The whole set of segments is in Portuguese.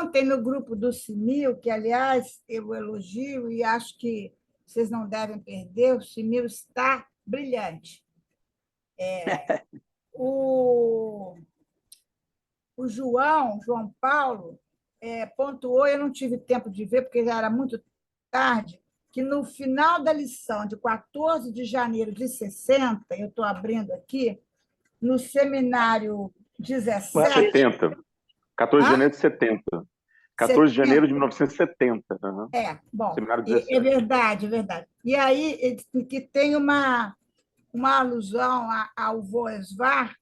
ontem, no grupo do Simil, que, aliás, eu elogio e acho que vocês não devem perder, o Simil está brilhante. O, o João Paulo, pontuou, eu não tive tempo de ver, porque já era muito tarde, que no final da lição de 14 de janeiro de 60, eu estou abrindo aqui, no seminário 17... 70. 14 de janeiro de 70. 14 de janeiro de 1970. Uhum. Bom, Seminário 17. é verdade, é verdade. E aí que tem uma alusão ao Voesvar,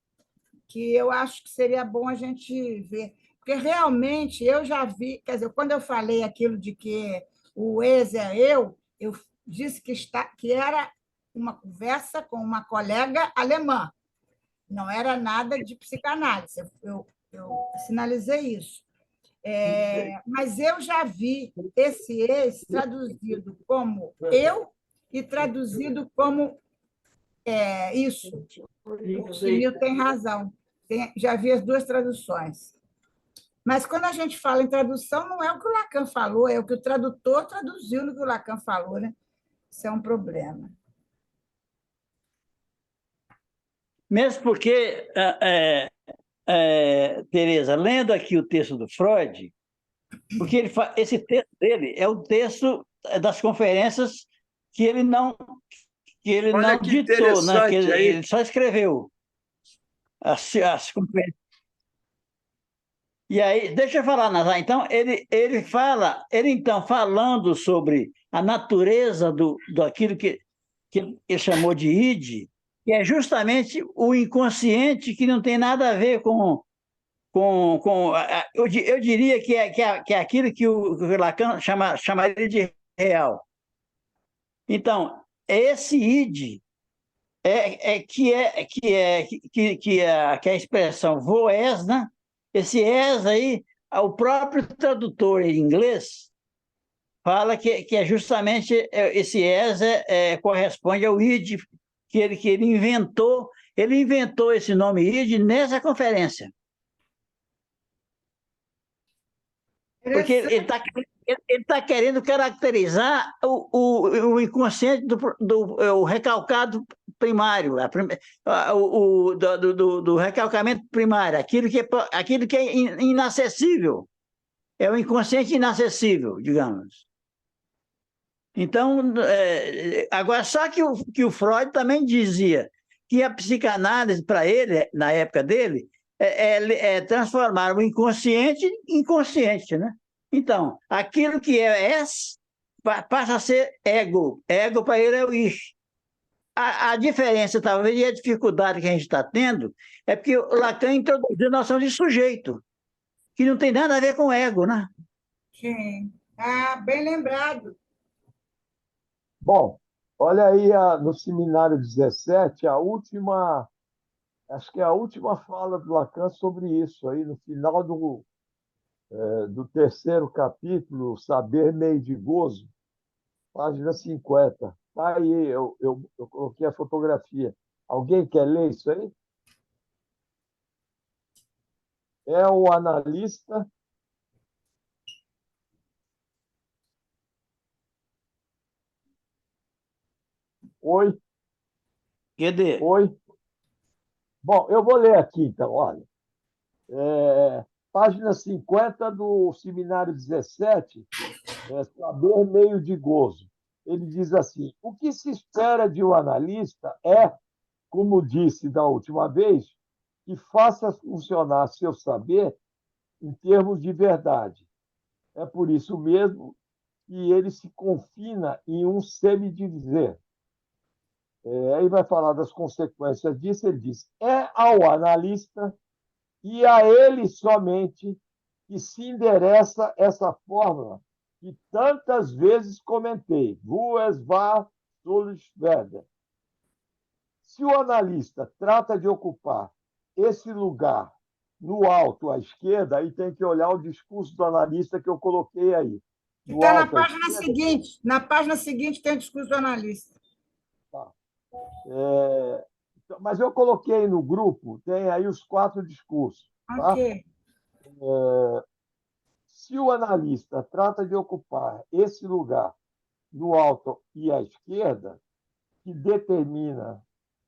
que eu acho que seria bom a gente ver. Porque realmente eu já vi, quer dizer, quando eu falei aquilo de que o ex é eu disse que era uma conversa com uma colega alemã, não era nada de psicanálise, eu sinalizei isso. Mas eu já vi esse ex traduzido como eu e traduzido como isso. O Simil tem razão. Já vi as duas traduções. Mas quando a gente fala em tradução, não é o que o Lacan falou, é o que o tradutor traduziu no que o Lacan falou, né? Isso é um problema. Mesmo porque, Tereza, lendo aqui o texto do Freud, porque esse texto dele é o texto das conferências que ele não ditou, né? Que ele só escreveu as conferências. E aí, deixa eu falar, Nazar. Então, ele então falando sobre a natureza daquilo que ele chamou de id, que é justamente o inconsciente que não tem nada a ver eu diria que é aquilo que o Lacan chamaria de real. Então, esse id que é a expressão voez, né? Esse es aí, o próprio tradutor em inglês fala que é justamente esse es corresponde ao id que ele inventou. Ele inventou esse nome id nessa conferência. Porque ele tá querendo caracterizar o inconsciente do recalcado primário, do recalcamento primário, aquilo que é inacessível. É o inconsciente inacessível, digamos. Então, agora, só que o Freud também dizia que a psicanálise, para ele, na época dele, transformar o inconsciente em consciente, né? Então, aquilo que é S passa a ser ego. Ego para ele é o ich. A diferença, talvez, e a dificuldade que a gente está tendo é porque o Lacan introduziu a noção de sujeito, que não tem nada a ver com ego, né? Sim. Bem lembrado. Bom, olha aí no seminário 17, acho que é a última fala do Lacan sobre isso, aí no final do terceiro capítulo, Saber Meio de Gozo, página 50. Tá aí, eu coloquei a fotografia. Alguém quer ler isso aí? É o analista. Oi? Cadê? Oi? Bom, eu vou ler aqui, então, olha. Página 50 do seminário 17, Saber Meio de Gozo. Ele diz assim: o que se espera de um analista como disse da última vez, que faça funcionar seu saber em termos de verdade. É por isso mesmo que ele se confina em um semidizer. Aí vai falar das consequências disso. Ele diz: é ao analista e a ele somente que se endereça essa fórmula que tantas vezes comentei. Wo es war, soll ich werden. Se o analista trata de ocupar esse lugar no alto à esquerda, aí tem que olhar o discurso do analista que eu coloquei aí. Está na página seguinte. Na página seguinte tem o discurso do analista. Tá. Mas eu coloquei no grupo, tem aí os 4 discursos. Tá? Ok. Se o analista trata de ocupar esse lugar no alto e à esquerda, que determina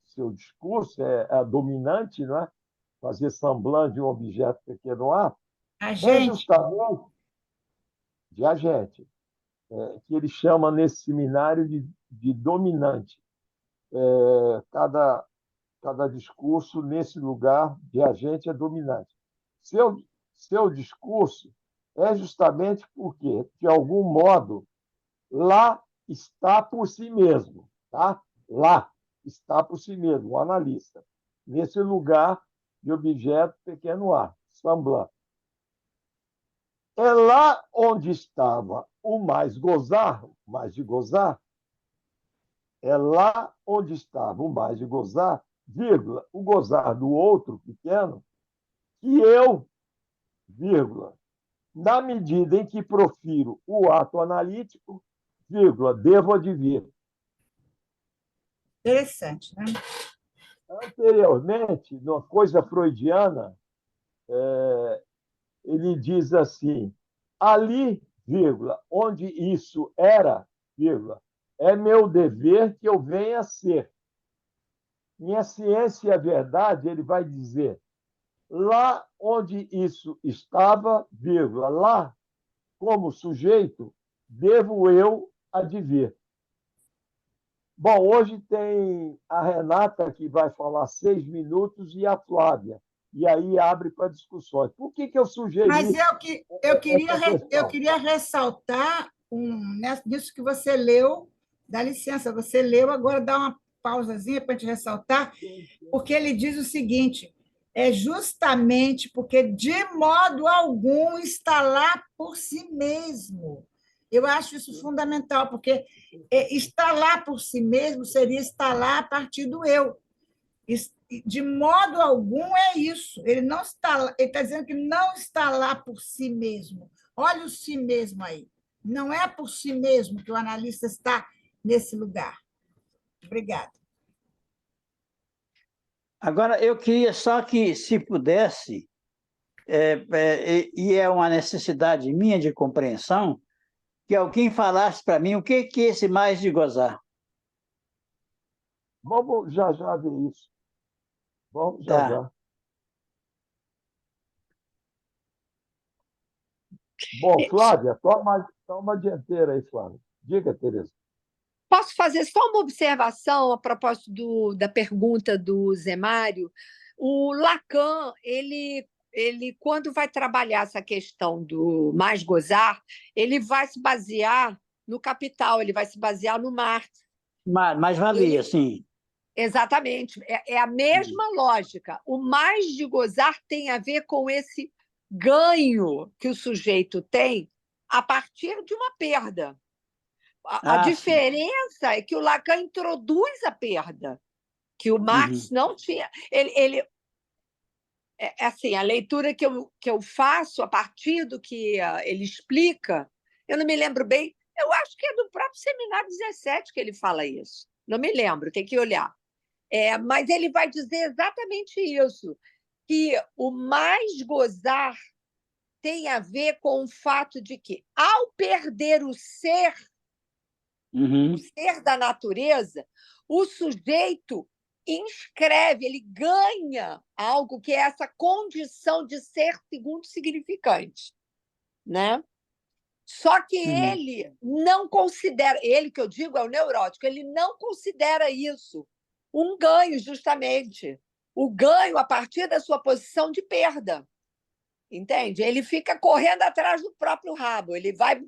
seu discurso, é a dominante, não é? Fazer semblant de um objeto pequeno A, A é gente, justamente de agente, que ele chama nesse seminário de dominante. Cada discurso nesse lugar de agente é dominante. Seu discurso é justamente porque, de algum modo, lá está por si mesmo, tá? Lá está por si mesmo, o analista, nesse lugar de objeto pequeno a, semblant. É lá onde estava o mais gozar, mais de gozar, é lá onde estava o mais de gozar, vírgula, o gozar do outro pequeno, que eu, vírgula, na medida em que profiro o ato analítico, vírgula, devo advir. interessante, né? Anteriormente, numa coisa freudiana, ele diz assim: ali, vírgula, onde isso era, vírgula, é meu dever que eu venha a ser. Minha ciência e a verdade, ele vai dizer, lá onde isso estava, vírgula, lá, como sujeito, devo eu advir. Bom, hoje tem a Renata, que vai falar 6 minutos, e a Flávia. E aí abre para discussões. Por que eu Mas sugeri essa eu questão? queria ressaltar nisso que você leu, dá licença, você leu, agora dá uma pausazinha para a gente ressaltar, porque ele diz o seguinte: é justamente porque, de modo algum, está lá por si mesmo. Eu acho isso fundamental, porque estar lá por si mesmo seria estar lá a partir do eu. De modo algum é isso. Ele não está, ele está dizendo que não está lá por si mesmo. Olha o si mesmo aí. Não é por si mesmo que o analista está nesse lugar. Obrigada. Agora, eu queria só que, se pudesse, e é uma necessidade minha de compreensão, que alguém falasse para mim o que é esse mais de gozar. Vamos já já ver isso. Vamos já Tá. já. Bom, Flávia, toma a dianteira aí, Flávia. Diga, Tereza. Posso fazer só uma observação a propósito da pergunta do Zé Mário? O Lacan, ele, quando vai trabalhar essa questão do mais gozar, ele vai se basear no Capital, ele vai se basear no Marx. Mais valia, sim. Exatamente, é a mesma lógica. O mais de gozar tem a ver com esse ganho que o sujeito tem a partir de uma perda. A diferença é que o Lacan introduz a perda, que o Marx não tinha. Assim, a leitura que eu faço a partir do que ele explica, eu não me lembro bem, eu acho que é do próprio Seminário 17 que ele fala isso. Não me lembro, tem que olhar. Mas ele vai dizer exatamente isso, que o mais gozar tem a ver com o fato de que, ao perder o ser da natureza, o sujeito inscreve, ele ganha algo que é essa condição de ser segundo significante, né? Só que ele não considera, ele que eu digo é o neurótico, ele não considera isso um ganho, justamente. O ganho a partir da sua posição de perda. Entende? Ele fica correndo atrás do próprio rabo, ele vai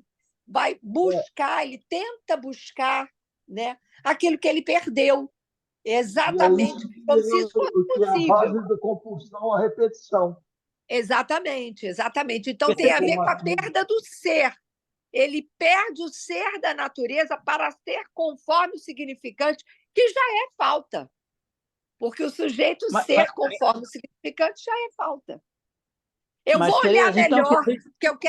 buscar, ele tenta buscar, né, aquilo que ele perdeu. Exatamente, como se isso fosse possível. É a base da compulsão à repetição. Exatamente. Então, tem a ver com a perda do ser. Ele perde o ser da natureza para ser conforme o significante, que já é falta. Porque o sujeito ser conforme o significante já é falta. Eu vou olhar melhor, porque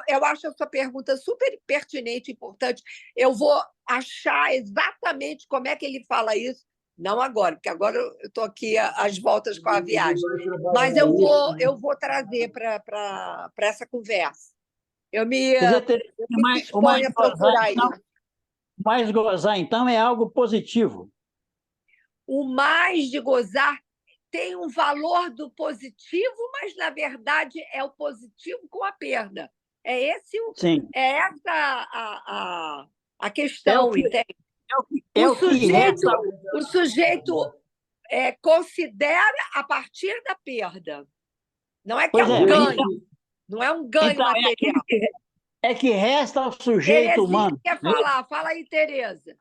eu acho a sua pergunta super pertinente e importante. Eu vou achar exatamente como é que ele fala isso. Não agora, porque agora eu estou aqui às voltas com a viagem. Mas eu vou trazer para essa conversa. Eu me, Quer dizer, eu me o mais disponho a gozar, procurar então, isso. mais gozar, então, é algo positivo. O mais de gozar tem um valor do positivo, mas, na verdade, é o positivo com a perda. Sim. É essa a É o questão, que, entende? é o que resta. O sujeito considera a partir da perda. Não é que é Pois um é, ganho, não é um ganho então material. é que resta ao sujeito Terezinha humano. quer falar, fala aí, Tereza.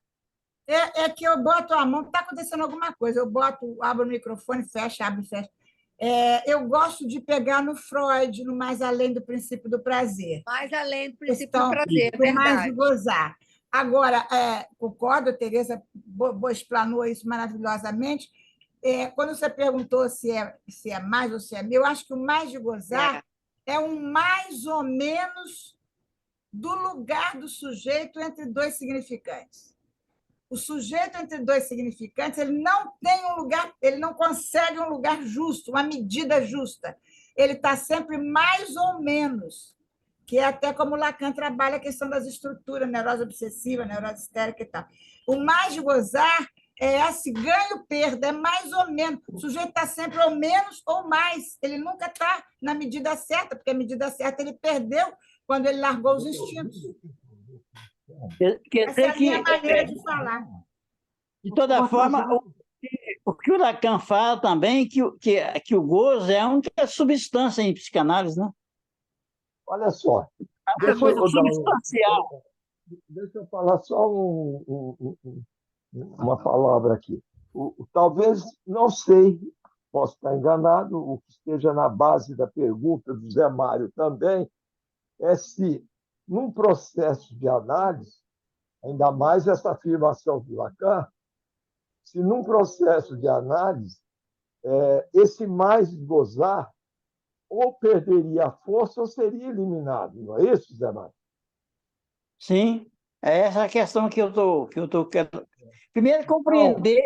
É que eu boto a mão, está acontecendo alguma coisa, eu boto, abro o microfone, fecha, abre, fecha. Eu gosto de pegar no Freud, no Mais Além do Princípio do Prazer, Mais além do princípio do questão prazer, do mais de verdade. gozar. Agora, concordo, a Tereza explanou isso maravilhosamente. Quando você perguntou se é mais ou se é meu, eu acho que o mais de gozar é um mais ou menos do lugar do sujeito entre dois significantes. O sujeito entre dois significantes, ele não tem um lugar, ele não consegue um lugar justo, uma medida justa. Ele está sempre mais ou menos, que é até como Lacan trabalha a questão das estruturas, neurose obsessiva, neurose histérica e tal. O mais de gozar é esse ganho-perda, é mais ou menos. O sujeito está sempre ou menos ou mais. Ele nunca está na medida certa, porque a medida certa ele perdeu quando ele largou os instintos. Quer Essa é dizer a minha que, maneira de falar. de toda forma, o que o Lacan fala também que o gozo é a única substância em psicanálise, né? Olha só, A coisa substancial. deixa eu falar só uma palavra aqui. Talvez, não sei, posso estar enganado, o que esteja na base da pergunta do Zé Mário também, é se, num processo de análise, ainda mais essa afirmação do Lacan, se num processo de análise, esse mais gozar ou perderia a força ou seria eliminado, não é isso, Zé Mário? Sim, é essa a questão que eu tô querendo. Primeiro, compreender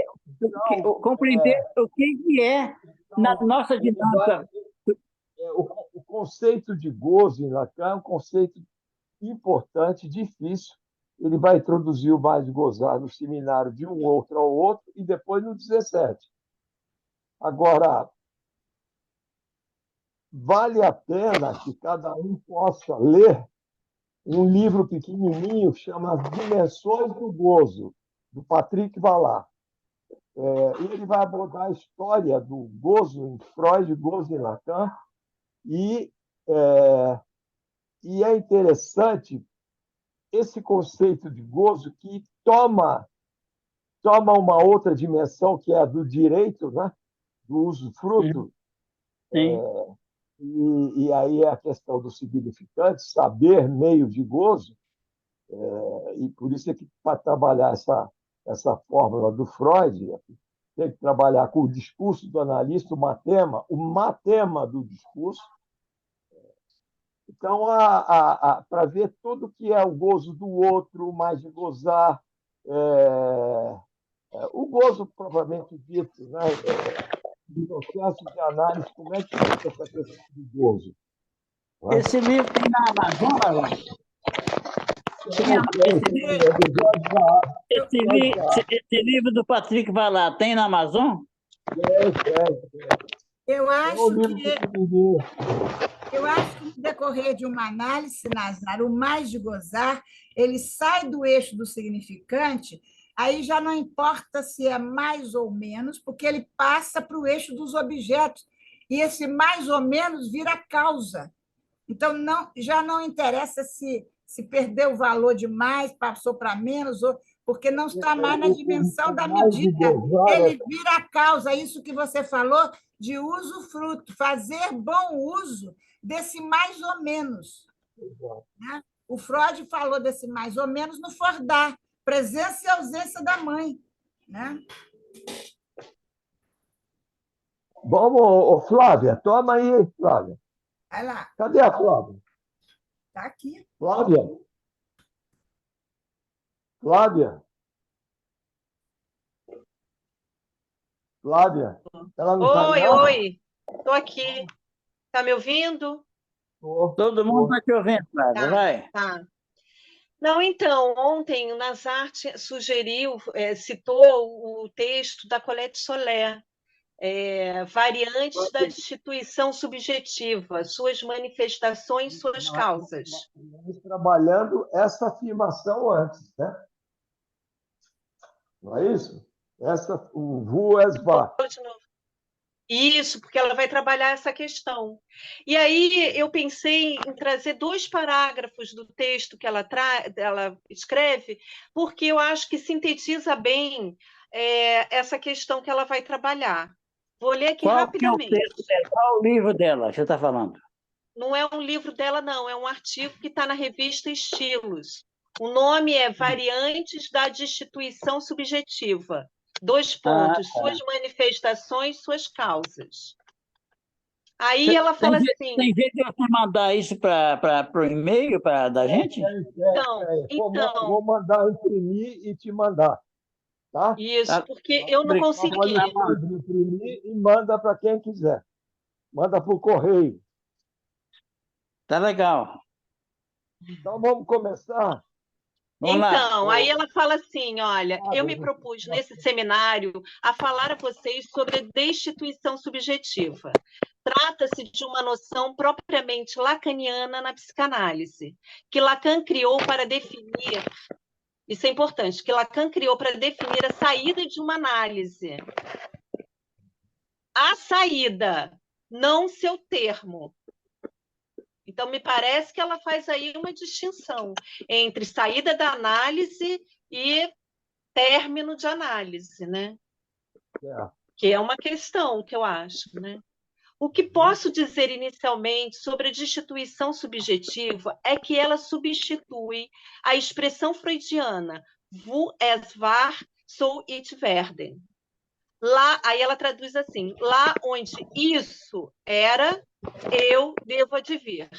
o que é na nossa dinâmica. O conceito de gozo em Lacan é um conceito importante, difícil. Ele vai introduzir o mais gozar no seminário de um outro ao outro e depois no 17. Agora, vale a pena que cada um possa ler um livro pequenininho que chama As Dimensões do Gozo, do Patrick Vallard. Ele vai abordar a história do gozo em Freud, gozo em Lacan, e é interessante esse conceito de gozo que toma uma outra dimensão, que é a do direito, né? Do usufruto. Sim. E aí é a questão do significante, saber meio de gozo, e por isso é que, para trabalhar essa fórmula do Freud, tem que trabalhar com o discurso do analista, o matema do discurso. Então, para ver tudo que é o gozo do outro, mais de gozar, o gozo propriamente dito, né? O processo de análise, como é que fica essa questão do gozo? Esse livro tem na Amazon, Alan? Esse livro do Patrick Vallard tem na Amazon? Eu acho que no decorrer de uma análise, Nazar, o mais de gozar, ele sai do eixo do significante, aí já não importa se é mais ou menos, porque ele passa para o eixo dos objetos, e esse mais ou menos vira causa. Então, já não interessa se perdeu o valor de mais, passou para menos, porque não está mais na dimensão da medida. Ele vira a causa, isso que você falou, de usufruto, fazer bom uso desse mais ou menos. Né? O Freud falou desse mais ou menos no Fordar, presença e ausência da mãe. Né? Vamos, Flávia, toma aí, Flávia. Vai lá. Cadê a Flávia? Está aqui. Flávia? Flávia? Flávia? Ela não está em áudio? Oi, estou aqui. Está me ouvindo? Todo mundo está te ouvindo, Flávia, Tá, vai. tá. Não, então, ontem o Nazar sugeriu, citou o texto da Colette Soler, Variantes da Destituição Subjetiva, Suas Manifestações, Suas Causas. Nós trabalhando essa afirmação antes, né? Não é isso? O Vu Esvar. De novo. Isso, porque ela vai trabalhar essa questão. E aí eu pensei em trazer 2 parágrafos do texto que ela escreve, porque eu acho que sintetiza bem essa questão que ela vai trabalhar. Vou ler aqui Qual que é o rapidamente. texto dela? Qual o livro dela que você está falando? Não é um livro dela, não, é um artigo que está na revista Estilos. O nome é Variantes da Destituição Subjetiva. 2 pontos, suas manifestações, suas causas. Aí ela fala assim... Tem jeito de você mandar isso para o e-mail da gente? Então... Vou mandar imprimir e te mandar. Tá? Isso, porque eu não consegui. Imprimir e manda para quem quiser. Manda para o correio. Tá legal. Então, vamos começar? Vamos lá. Então, aí ela fala assim, olha, eu me propus nesse seminário a falar a vocês sobre a destituição subjetiva. Trata-se de uma noção propriamente lacaniana na psicanálise, que Lacan criou para definir, isso é importante, que Lacan criou para definir a saída de uma análise. A saída, não seu termo. Então, me parece que ela faz aí uma distinção entre saída da análise e término de análise, né? Que é uma questão que eu acho, né? O que posso dizer inicialmente sobre a destituição subjetiva é que ela substitui a expressão freudiana "Wo es war, so ich werden". Lá, aí ela traduz assim: lá onde isso era, eu devo advir.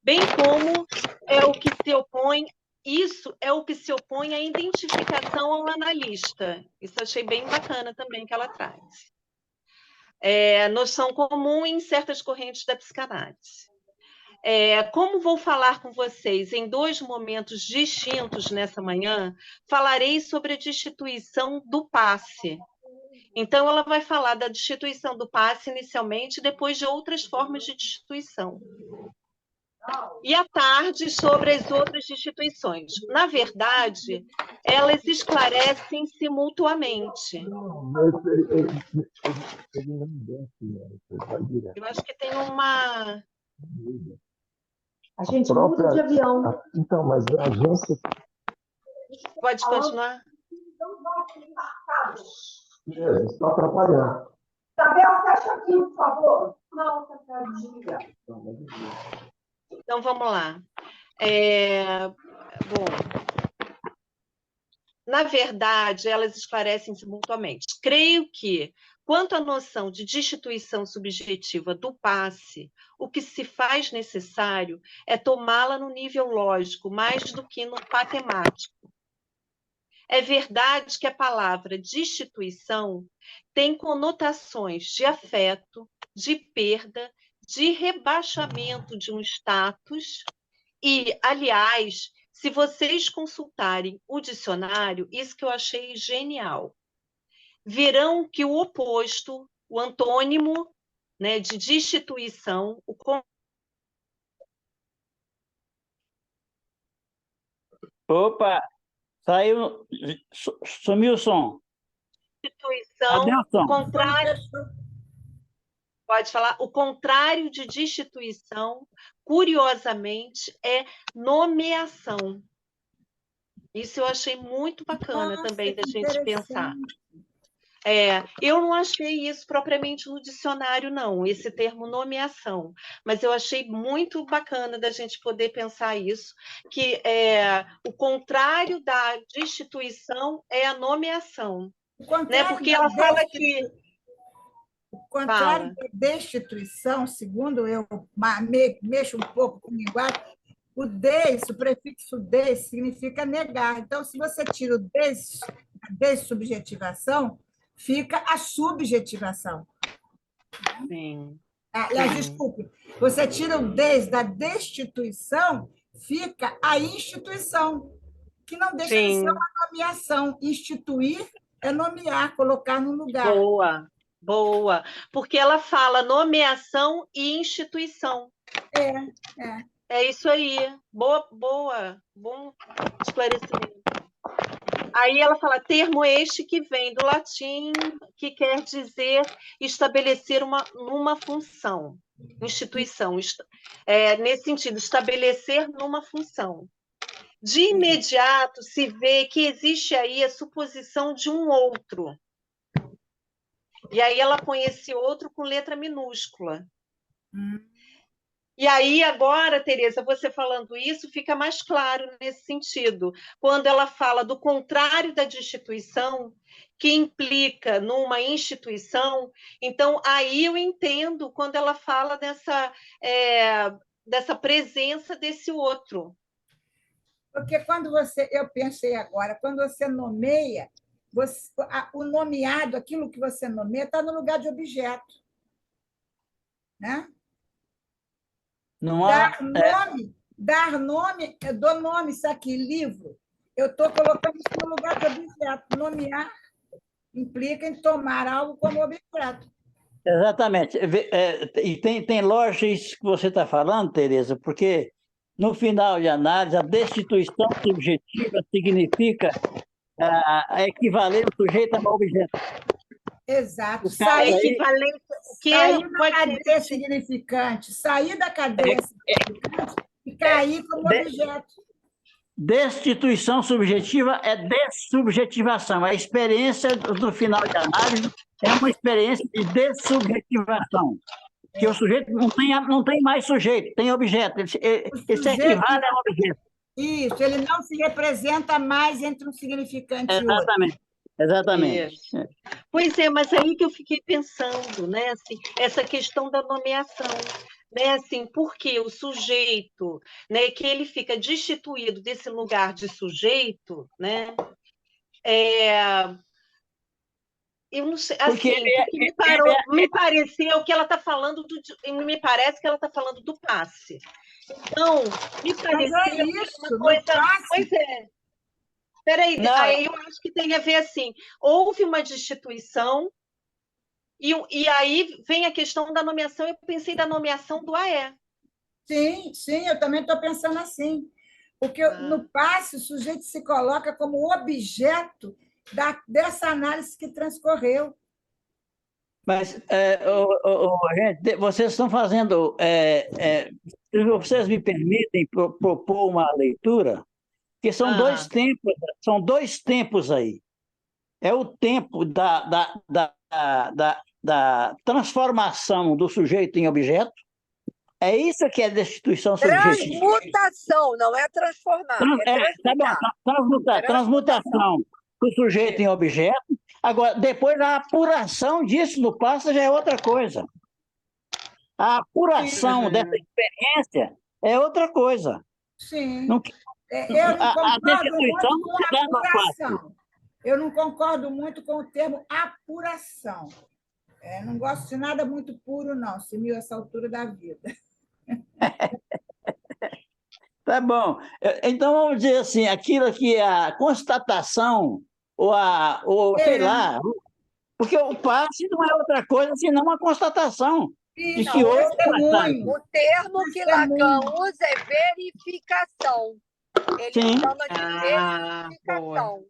Bem como é o que se opõe, isso é o que se opõe à identificação ao analista. Isso eu achei bem bacana também que ela traz. Noção comum em certas correntes da psicanálise. Como vou falar com vocês em 2 momentos distintos nessa manhã, falarei sobre a destituição do passe. Então, ela vai falar da destituição do passe inicialmente, depois de outras formas de destituição. E à tarde, sobre as outras destituições. Na verdade, elas esclarecem-se mutuamente. Eu acho que tem uma... A gente muda de avião. Então, mas a agência... Pode continuar? Está atrapalhando. Isabel, fecha aqui, por favor. Não, está desligado. Então, vamos lá. Bom, na verdade, elas esclarecem-se mutuamente. Creio que, quanto à noção de destituição subjetiva do passe, o que se faz necessário é tomá-la no nível lógico, mais do que no matemático. É verdade que a palavra destituição tem conotações de afeto, de perda, de rebaixamento de um status e, aliás, se vocês consultarem o dicionário, isso que eu achei genial, verão que o oposto, o antônimo, né, de destituição, Opa, saiu, sumiu o som. destituição, Cadê o som? o contrário... Pode falar. O contrário de destituição, curiosamente, é nomeação. Isso eu achei muito bacana também da gente pensar. Eu não achei isso propriamente no dicionário, não, esse termo nomeação, mas eu achei muito bacana da gente poder pensar isso, que o contrário da destituição é a nomeação. Né? Porque ela fala que... O contrário da destituição, segundo eu mexo um pouco com linguagem, o prefixo des significa negar. Então, se você tira a dessubjetivação, fica a subjetivação. Sim. Aliás, desculpe, você tira o des da destituição, fica a instituição, que não deixa de ser Sim, uma nomeação. Instituir é nomear, colocar no lugar. boa, boa. Porque ela fala nomeação e instituição. É. É isso aí. Boa, boa. Bom esclarecimento. Aí ela fala termo este que vem do latim, que quer dizer estabelecer numa função, instituição. Nesse sentido, estabelecer numa função. De imediato se vê que existe aí a suposição de um outro. E aí ela põe esse outro com letra minúscula. E aí, agora, Tereza, você falando isso, fica mais claro nesse sentido. Quando ela fala do contrário da destituição, que implica numa instituição, então aí eu entendo quando ela fala dessa presença desse outro. Porque eu pensei agora, quando você nomeia, o nomeado, aquilo que você nomeia, está no lugar de objeto. Né? Não há. Dar nome, eu dou nome, isso aqui, livro. Eu estou colocando isso no lugar de objeto. Nomear implica em tomar algo como objeto. Exatamente. E tem lógica isso que você está falando, Tereza, porque, no final de análise, a destituição subjetiva significa a equivalência do sujeito ao objeto. Exato. Sair da cadeia significante. Sair da cadeia significante e cair como objeto. Destituição subjetiva é dessubjetivação. A experiência do final de análise é uma experiência de dessubjetivação. Que o sujeito não tem mais sujeito, tem objeto. Ele se equivale a objeto. Isso, ele não se representa mais entre um significante e outro. Exatamente. Pois é, mas aí que eu fiquei pensando, né, assim, essa questão da nomeação, né, assim, porque o sujeito, né, que ele fica destituído desse lugar de sujeito, né, eu não sei, assim, me pareceu que ela está falando me parece que ela está falando do passe. Então, me pareceu isso, uma coisa. Pois é. Espera aí, eu acho que tem a ver assim. Houve uma destituição, e aí vem a questão da nomeação. Eu pensei da nomeação do AE. Sim, eu também estou pensando assim. Porque no passe, o sujeito se coloca como objeto dessa análise que transcorreu. Mas, gente, vocês estão fazendo. Se vocês me permitem propor uma leitura, que são dois tempos aí. É o tempo da transformação do sujeito em objeto. É isso que é destituição subjetiva. Transmutação, não é transformar. Transmutação do sujeito em objeto. Agora, depois a apuração disso no passe já é outra coisa. A apuração dessa experiência é outra coisa. Sim. Não, eu não concordo muito com a apuração. Eu não concordo muito com o termo apuração. Não gosto de nada muito puro, não, Simil, essa altura da vida. Tá bom. Então, vamos dizer assim, aquilo que é a constatação, sei lá, porque o passe não é outra coisa senão uma constatação. De que o termo que Lacan usa é verificação. Ele chama de verificação.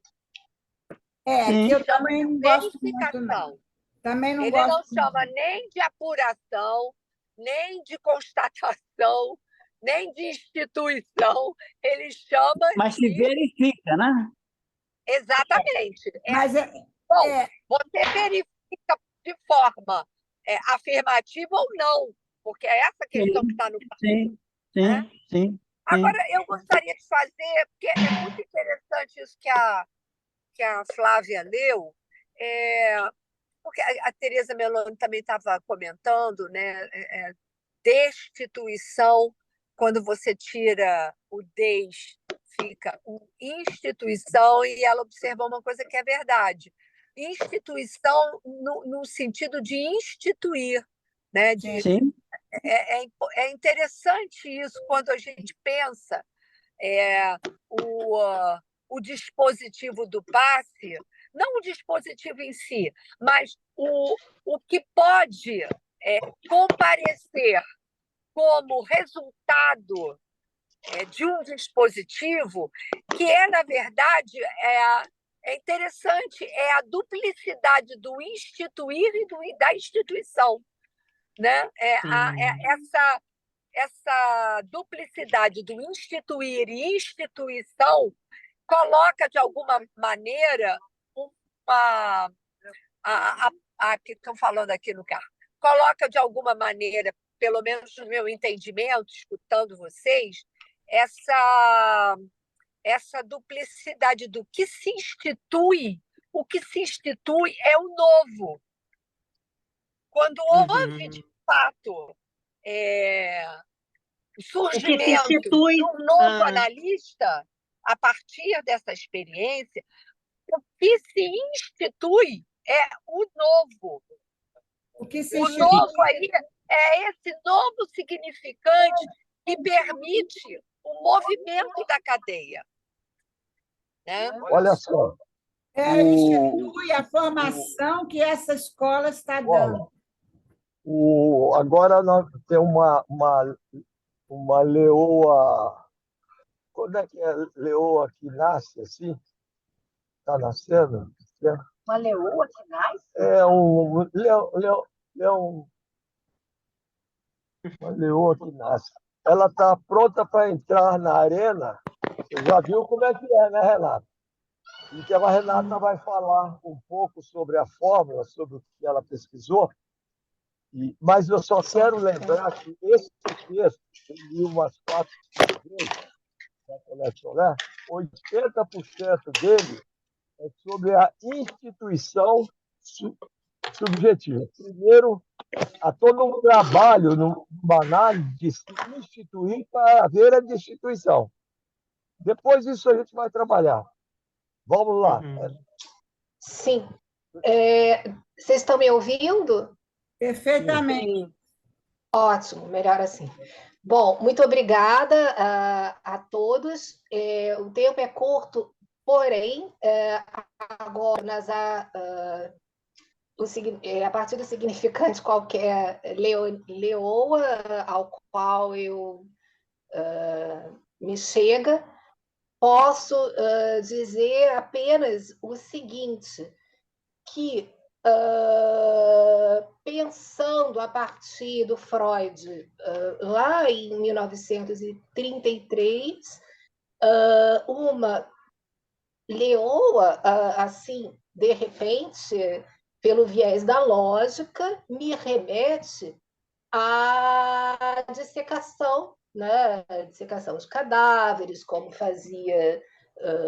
Que eu também não gosto muito, não. Ele não chama nem de apuração, nem de constatação, nem de instituição. Ele chama Mas se verifica, né? Exatamente. Bom, você verifica de forma afirmativa ou não, porque é essa questão que está no passo. Sim. Agora, eu gostaria de fazer, porque é muito interessante isso que a Flávia leu, porque a Tereza Meloni também estava comentando, né? Destituição, quando você tira o des, fica instituição, e ela observou uma coisa que é verdade. Instituição no sentido de instituir, né? Sim. É interessante isso quando a gente pensa o dispositivo do passe, não o dispositivo em si, mas o que pode comparecer como resultado de um dispositivo, que na verdade, é interessante, é a duplicidade do instituir e da instituição. Né? Essa duplicidade do instituir e instituição coloca, de alguma maneira, que estão falando aqui no carro, coloca, de alguma maneira, pelo menos no meu entendimento, escutando vocês, essa duplicidade do que se institui. O que se institui é o novo. Quando houve, de fato, o surgimento de um novo analista, a partir dessa experiência, o que se institui é o novo. O que se novo aí é esse novo significante que permite o movimento da cadeia. Né? Olha só. Institui a formação que essa escola está dando. Agora nós temos uma leoa. Quando é que é leoa que nasce assim? Está nascendo? Uma leoa que nasce? É um leão. Uma leoa que nasce. Ela está pronta para entrar na arena. Você já viu como é que é, né, Renata? Então, a Renata vai falar um pouco sobre a fórmula, sobre o que ela pesquisou, mas eu só quero lembrar que esse texto, eu li umas 4 vezes, da Colette Soler, 80% dele é sobre a instituição subjetiva. Primeiro, há todo um trabalho, numa análise de se instituir para haver a destituição. Depois disso a gente vai trabalhar. Vamos lá. Sim. Vocês estão me ouvindo? Perfeitamente. Sim. Ótimo, melhor assim. Bom, muito obrigada a todos. O tempo é curto, porém, agora a partir do significante qualquer leoa ao qual eu me chega, posso dizer apenas o seguinte, que pensando a partir do Freud, lá em 1933, uma leoa, assim, de repente, pelo viés da lógica, me remete à dissecação, né? Dissecação de cadáveres, como fazia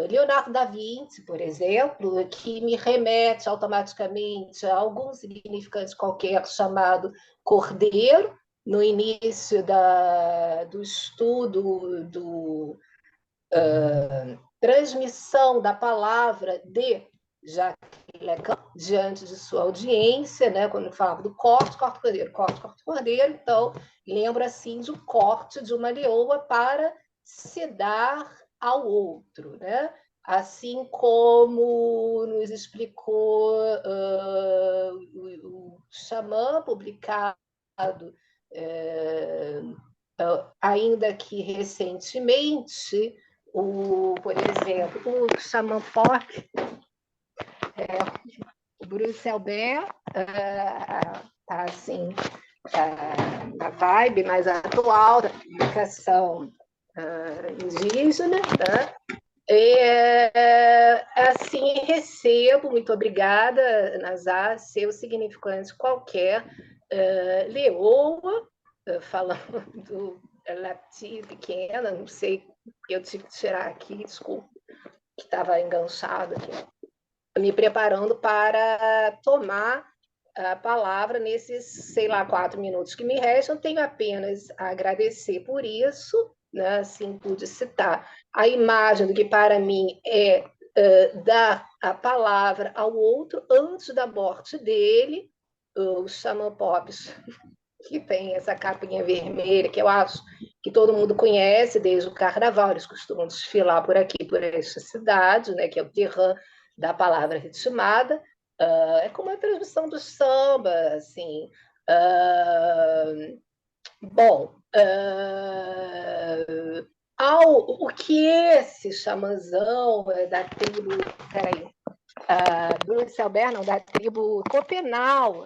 Leonardo da Vinci, por exemplo, que me remete automaticamente a algum significante qualquer chamado cordeiro, no início do estudo transmissão da palavra de Jacques Lacan diante de sua audiência, né, quando falava do corte, cordeiro, então lembra assim de um corte de uma leoa para se dar ao outro, né? Assim como nos explicou o Xamã, publicado ainda que recentemente, por exemplo, o Xamã Pock, o Bruce Albert, está assim, a vibe mais atual da publicação indígena, né? Assim, recebo, muito obrigada, Nazar, seu significante qualquer, leoa, falando do latim pequena, não sei, eu tive que tirar aqui, desculpa, que estava enganchado aqui, me preparando para tomar a palavra nesses, 4 minutos que me restam. Tenho apenas a agradecer por isso, né? Assim, pude citar a imagem do que para mim é dar a palavra ao outro antes da morte dele, o Xamã Popes que tem essa capinha vermelha, que eu acho que todo mundo conhece desde o carnaval, eles costumam desfilar por aqui, por esta cidade, né, que é o terrain da palavra ritmada. É como a transmissão do samba, assim. Bom, o que esse xamãzão da tribo, do Selber, não, da tribo Copenau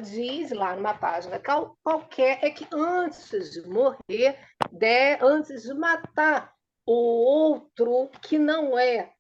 diz lá numa página qualquer, é que antes de morrer, antes de matar o outro que não é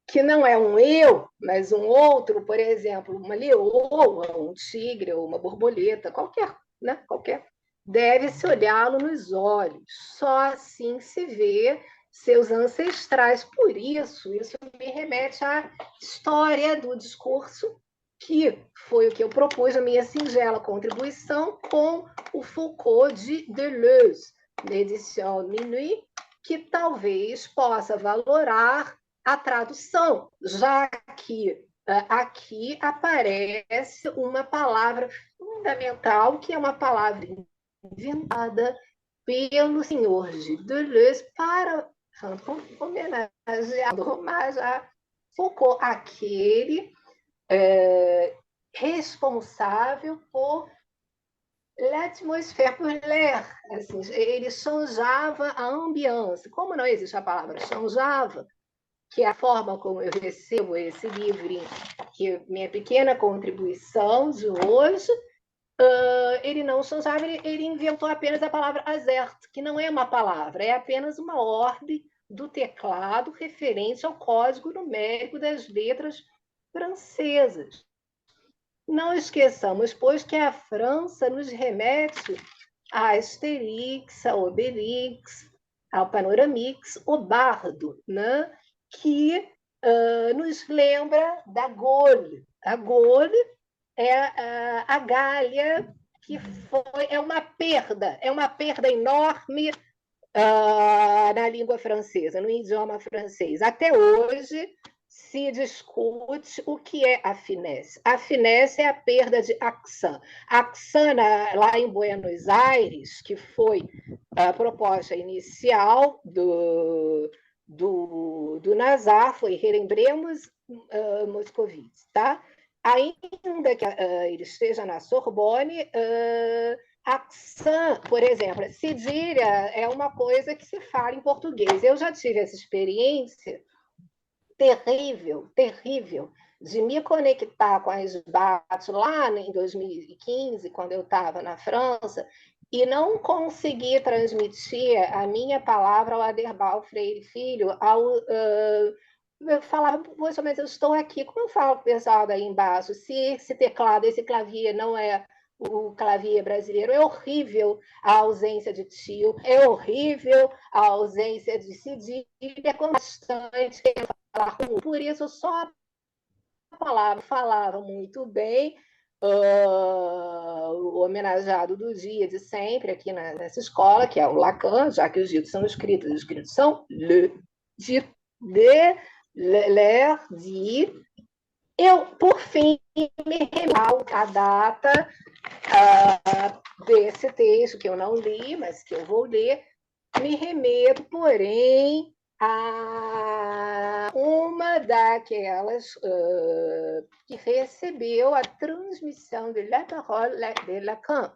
que não é um eu, mas um outro, por exemplo, uma leoa, um tigre ou uma borboleta, qualquer, né? Qualquer, deve-se olhá-lo nos olhos. Só assim se vê seus ancestrais. Por isso me remete à história do discurso, que foi o que eu propus na minha singela contribuição com o Foucault de Deleuze, na edição Minuit, que talvez possa valorar a tradução, já que aqui aparece uma palavra fundamental, que é uma palavra inventada pelo senhor de Deleuze para homenagear a Foucault, aquele responsável por l'atmosphère, por l'air. Assim, ele changeava a ambiance. Como não existe a palavra changeava, que é a forma como eu recebo esse livrinho, que minha pequena contribuição de hoje, ele não changeava, ele inventou apenas a palavra azert, que não é uma palavra, é apenas uma ordem do teclado referente ao código numérico das letras francesas. Não esqueçamos, pois, que a França nos remete a Asterix, a Obelix, ao Panoramix, o Bardo, né? Que nos lembra da Gaule. A Gaule é a Gália, que é uma perda enorme na língua francesa, no idioma francês. Até hoje se discute o que é a finesse. A finesse é a perda de accent. Accent, lá em Buenos Aires, que foi a proposta inicial do Nazar, foi relembremos Moscovitz, tá? Ainda que ele esteja na Sorbonne, accent, por exemplo, cedilha é uma coisa que se fala em português. Eu já tive essa experiência terrível, de me conectar com a SBAT lá em 2015, quando eu estava na França, e não conseguir transmitir a minha palavra ao Aderbal Freire Filho, eu falava, poxa, mas eu estou aqui, como eu falo com o pessoal daí embaixo, se esse teclado, esse clavier não é o clavier brasileiro, é horrível a ausência de tio, é horrível a ausência de cedilha, constante, por isso só a palavra falava muito bem. O homenageado do dia de sempre aqui nessa escola, que é o Lacan, já que os ditos são escritos, os escritos são le, dit, de, l'air, dit. Eu, por fim, me remonto à data desse texto, que eu não li, mas que eu vou ler, me remeto, porém, a uma daquelas que recebeu a transmissão de La Parole de Lacan,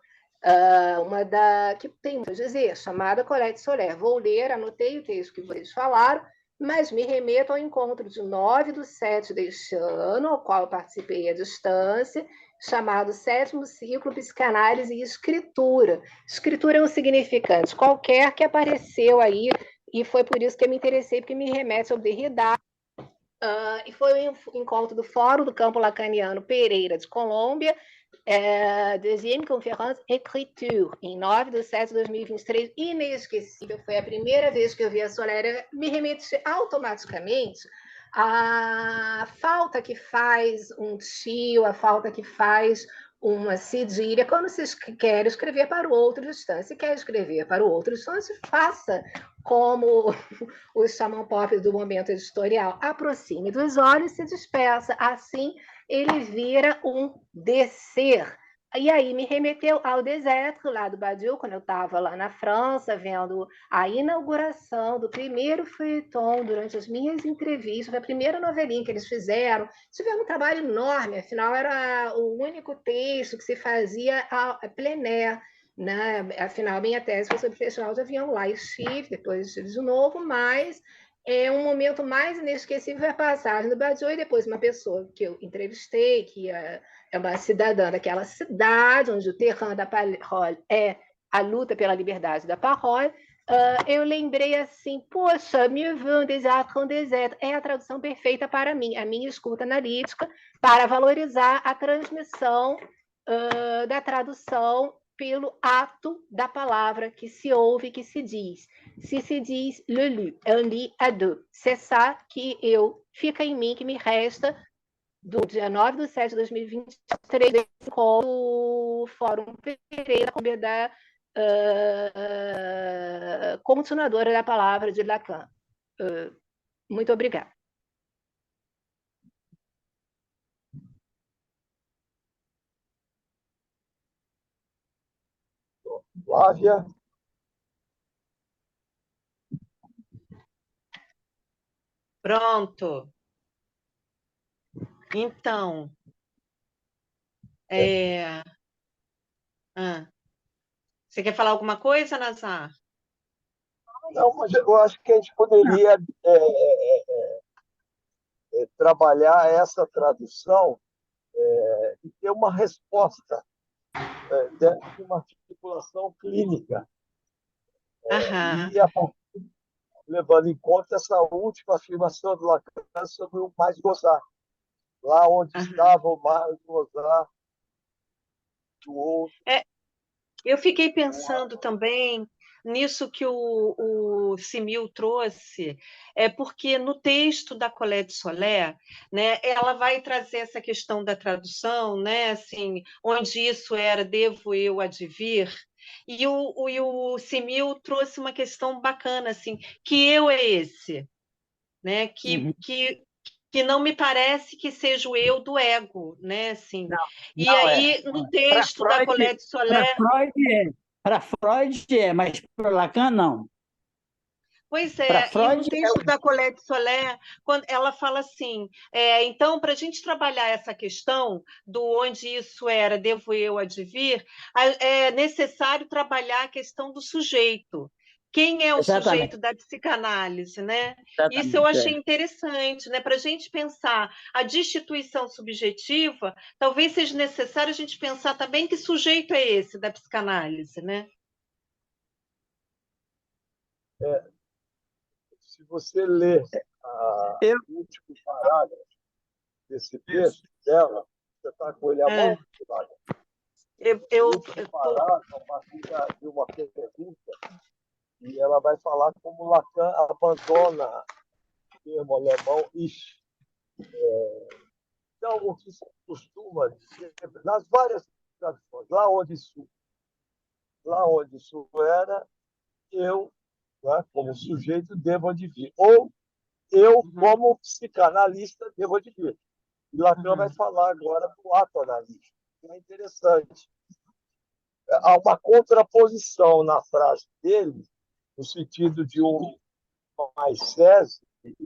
que tem muito a dizer, chamada Colette Soler. Vou ler, anotei o texto que vocês falaram, mas me remeto ao encontro de 9/7 deste ano, ao qual eu participei à distância, chamado Sétimo Ciclo Psicanálise e Escritura. Escritura é um significante qualquer que apareceu aí, e foi por isso que eu me interessei, porque me remete ao Derrida. E foi um encontro do Fórum do Campo Lacaniano Pereira de Colômbia, deuxième conférence Écriture, em 9/7 de 2023, inesquecível. Foi a primeira vez que eu vi a Soler, me remete automaticamente à falta que faz um tio, a falta que faz uma cedilha, quando se quer escrever para o outro distante. Se quer escrever para o outro distante, faça como os xamã pop do momento editorial. Aproxime dos olhos e se despeça. Assim, ele vira um descer. E aí me remeteu ao Deserto, lá do Badiou, quando eu estava lá na França, vendo a inauguração do primeiro feuilleton durante as minhas entrevistas, foi a primeira novelinha que eles fizeram. Tiveram um trabalho enorme, afinal era o único texto que se fazia a plein air, né? Afinal, minha tese foi sobre o Festival de Avião lá em Chifre, depois Chifre de novo, mas um momento mais inesquecível é a passagem do Badiou e depois uma pessoa que eu entrevistei, que é uma cidadã daquela cidade, onde o terrain da parole é a luta pela liberdade da parole. Eu lembrei assim, poxa, mieux vaut un désert qu'un désert. É a tradução perfeita para mim, a minha escuta analítica, para valorizar a transmissão da tradução pelo ato da palavra que se ouve, que se diz. Se diz le lu, un lit à deux. C'est ça que fica em mim, que me resta do dia 9/7/2023, com o Fórum Pereira, da continuadora da palavra de Lacan. Muito obrigada. Flávia? Pronto. Então, você quer falar alguma coisa, Nazar? Não, mas eu acho que a gente poderia trabalhar essa tradução e ter uma resposta dentro de uma articulação clínica. Aham. E levando em conta essa última afirmação do Lacan sobre o mais gozar. Lá onde estava o mais gozar do outro. Eu fiquei pensando também nisso que o Simil trouxe, porque no texto da Colette Soler, né, ela vai trazer essa questão da tradução, né, assim, onde isso era devo eu advir, e o Simil trouxe uma questão bacana, assim, que eu é esse, né, que não me parece que seja o eu do ego, né, assim. Não, e não aí, no texto da Colette Soler... Para Freud mas para Lacan, não. Pois Para e no Freud, texto da Colette Soler, quando ela fala assim, então, para a gente trabalhar essa questão do onde isso era, devo eu advir, é necessário trabalhar a questão do sujeito. Quem é o Exatamente. sujeito da psicanálise, né? Exatamente, Isso eu achei interessante, né? Para a gente pensar a destituição subjetiva, talvez seja necessário a gente pensar também que sujeito é esse da psicanálise, né? Se você ler o último parágrafo desse texto dela, você está com ele à mão? O último parágrafo, a partir de uma pergunta, e ela vai falar como Lacan abandona o termo alemão ich. Então, o que se costuma dizer, nas várias traduções, lá onde isso era, eu, né, como sujeito, devo advir. Ou eu, como psicanalista, devo advir. E Lacan vai falar agora do ato analítico, que é interessante. Há uma contraposição na frase dele, no sentido de um maicese, de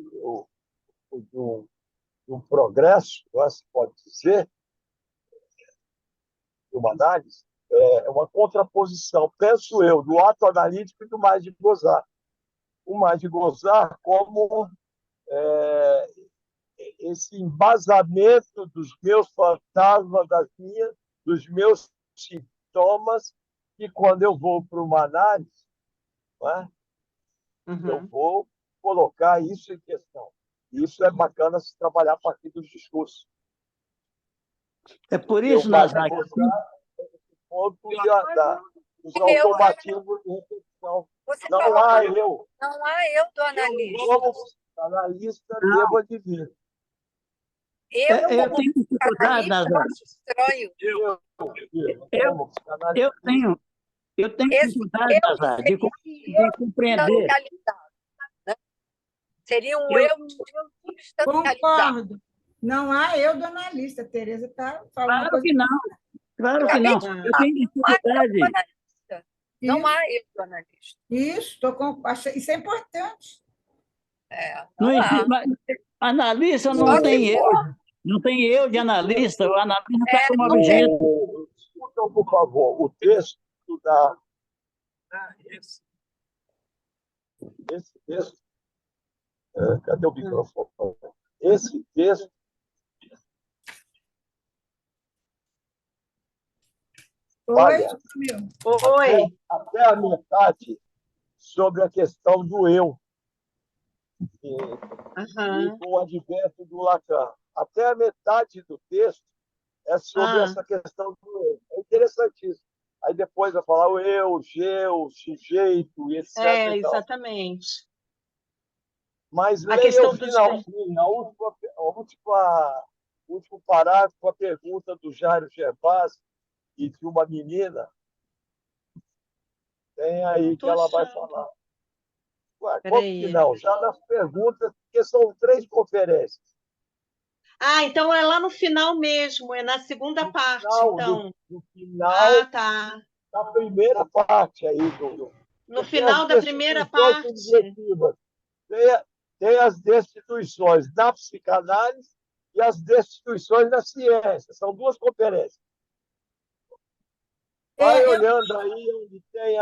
um progresso, se pode dizer, de uma análise, é uma contraposição, penso eu, do ato analítico e do mais de gozar. O mais de gozar como esse embasamento dos meus fantasmas, dos meus sintomas, e quando eu vou para uma análise, eu vou colocar isso em questão. Isso é bacana se trabalhar a partir dos discursos. É por isso, Nazar, que ponto dos automatismos de repetição. Não há eu. Não há eu do analista. Eu, como analista, devo advir. Eu tenho dificuldade, Nazar. Estranho. Eu tenho dificuldade, Nazar, de compreender. Né? Seria um eu substancializado. Não há eu do analista. A Tereza está falando uma Claro coisa. que não, claro que não. Eu tenho dificuldade. Não há eu do analista. Isso, isso é importante. Não Não existe, há. mas analista Só não se tem eu. for. Não tem eu de analista. O analista está como objeto. Escutam, por favor, o texto da. Esse texto. Cadê o microfone? Esse texto. Oi, Olha, meu. Oi. até a metade sobre a questão do eu, e Aham. com o advento do Lacan. Até a metade do texto é sobre essa questão do eu. É interessantíssimo. Aí depois vai falar o eu, o G, o sujeito, e etc. e tal. Exatamente. Mas A leia questão o do finalzinho, o último parágrafo, a pergunta do Jairo Gervásio e de uma menina, tem aí que ela vai falar. Ué, como que não? Já nas perguntas, porque são 3 conferências. Então é lá no final mesmo, é na segunda parte, então. No final Tá. da primeira parte aí No final da primeira parte. Subjetivas. Tem as destituições na psicanálise e as destituições na ciência. São 2 conferências. Vai olhando aí onde tem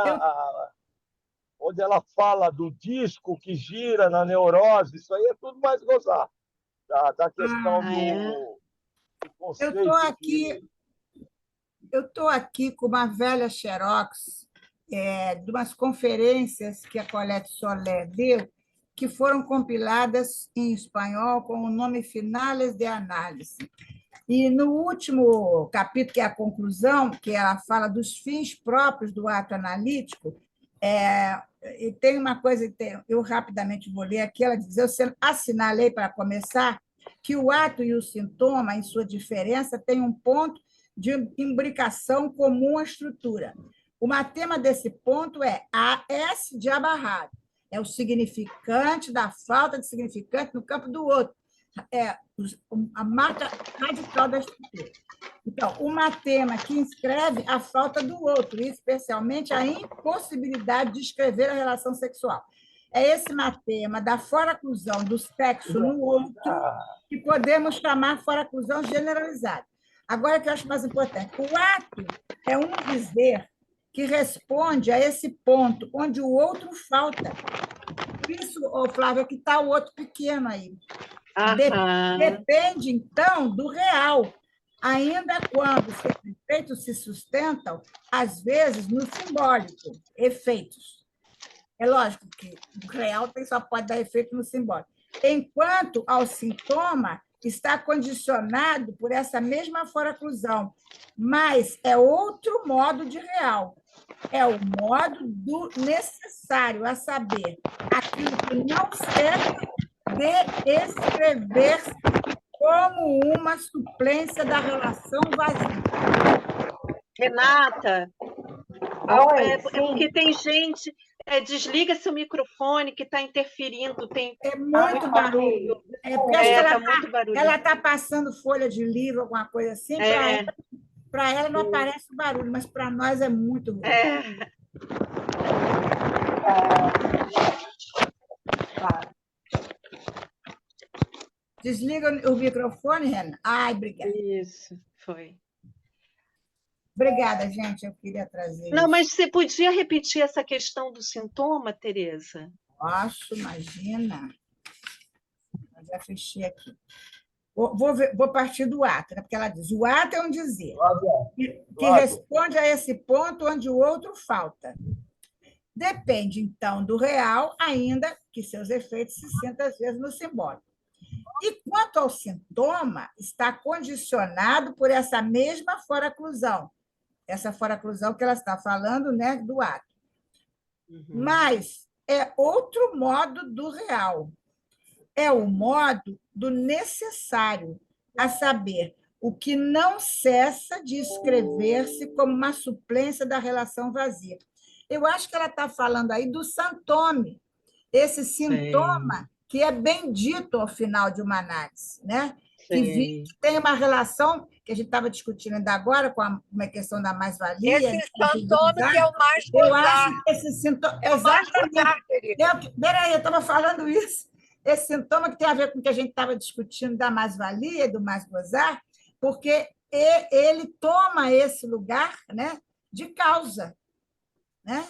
onde ela fala do disco que gira na neurose, isso aí é tudo mais gozar. Da questão do conceito. Eu estou aqui com uma velha xerox de umas conferências que a Colette Soler deu, que foram compiladas em espanhol com o nome Finales de Análise. E no último capítulo, que é a conclusão, que ela fala dos fins próprios do ato analítico, e tem uma coisa, eu rapidamente vou ler aqui, ela diz, eu assinalei, para começar, que o ato e o sintoma, em sua diferença, têm um ponto de imbricação comum à estrutura. O tema desse ponto é AS de abarrado, é o significante da falta de significante no campo do outro, a marca radical da estrutura. Então, o matema que inscreve a falta do outro, e especialmente a impossibilidade de escrever a relação sexual. É esse matema da foraclusão do sexo no outro que podemos chamar foraclusão generalizada. Agora, o que eu acho mais importante, o ato é um dizer que responde a esse ponto onde o outro falta. Por isso, Flávia, que está o outro pequeno aí. Depende, então, do real, ainda quando os efeitos se sustentam, às vezes, no simbólico, efeitos. É lógico que o real só pode dar efeito no simbólico. Enquanto ao sintoma está condicionado por essa mesma foraclusão, mas é outro modo de real. É o modo do necessário, a saber, aquilo que não serve de escrever-se como uma suplência da relação vazia. Renata, porque tem gente... desliga seu microfone que está interferindo. É muito barulho. Porque ela está passando folha de livro, alguma coisa assim, para ela não aparece o barulho, mas para nós é muito ruim. Desliga o microfone, Renan. Obrigada. Isso, foi. Obrigada, gente. Eu queria trazer Não, mas você podia repetir essa questão do sintoma, Tereza? Posso, imagina. Eu já fechei aqui. Vou partir do ato, né? Porque ela diz, o ato é um dizer que responde a esse ponto onde o outro falta. Depende, então, do real, ainda que seus efeitos se sintam, às vezes, no simbólico. E quanto ao sintoma, está condicionado por essa mesma foraclusão, essa foraclusão que ela está falando, né, do ato. Mas é outro modo do real. É o modo do necessário, a saber, o que não cessa de escrever-se como uma suplência da relação vazia. Eu acho que ela está falando aí do sintoma, esse sintoma que é bendito ao final de uma análise, né? que tem uma relação, que a gente estava discutindo ainda agora, com uma questão da mais-valia. Esse sintoma que é o mais Eu gozar. acho que esse sintoma... É o mais gozar, querida. Peraí, eu estava falando isso. Esse sintoma que tem a ver com o que a gente estava discutindo da mais-valia, do mais-gozar, porque ele toma esse lugar, né, de causa. Né?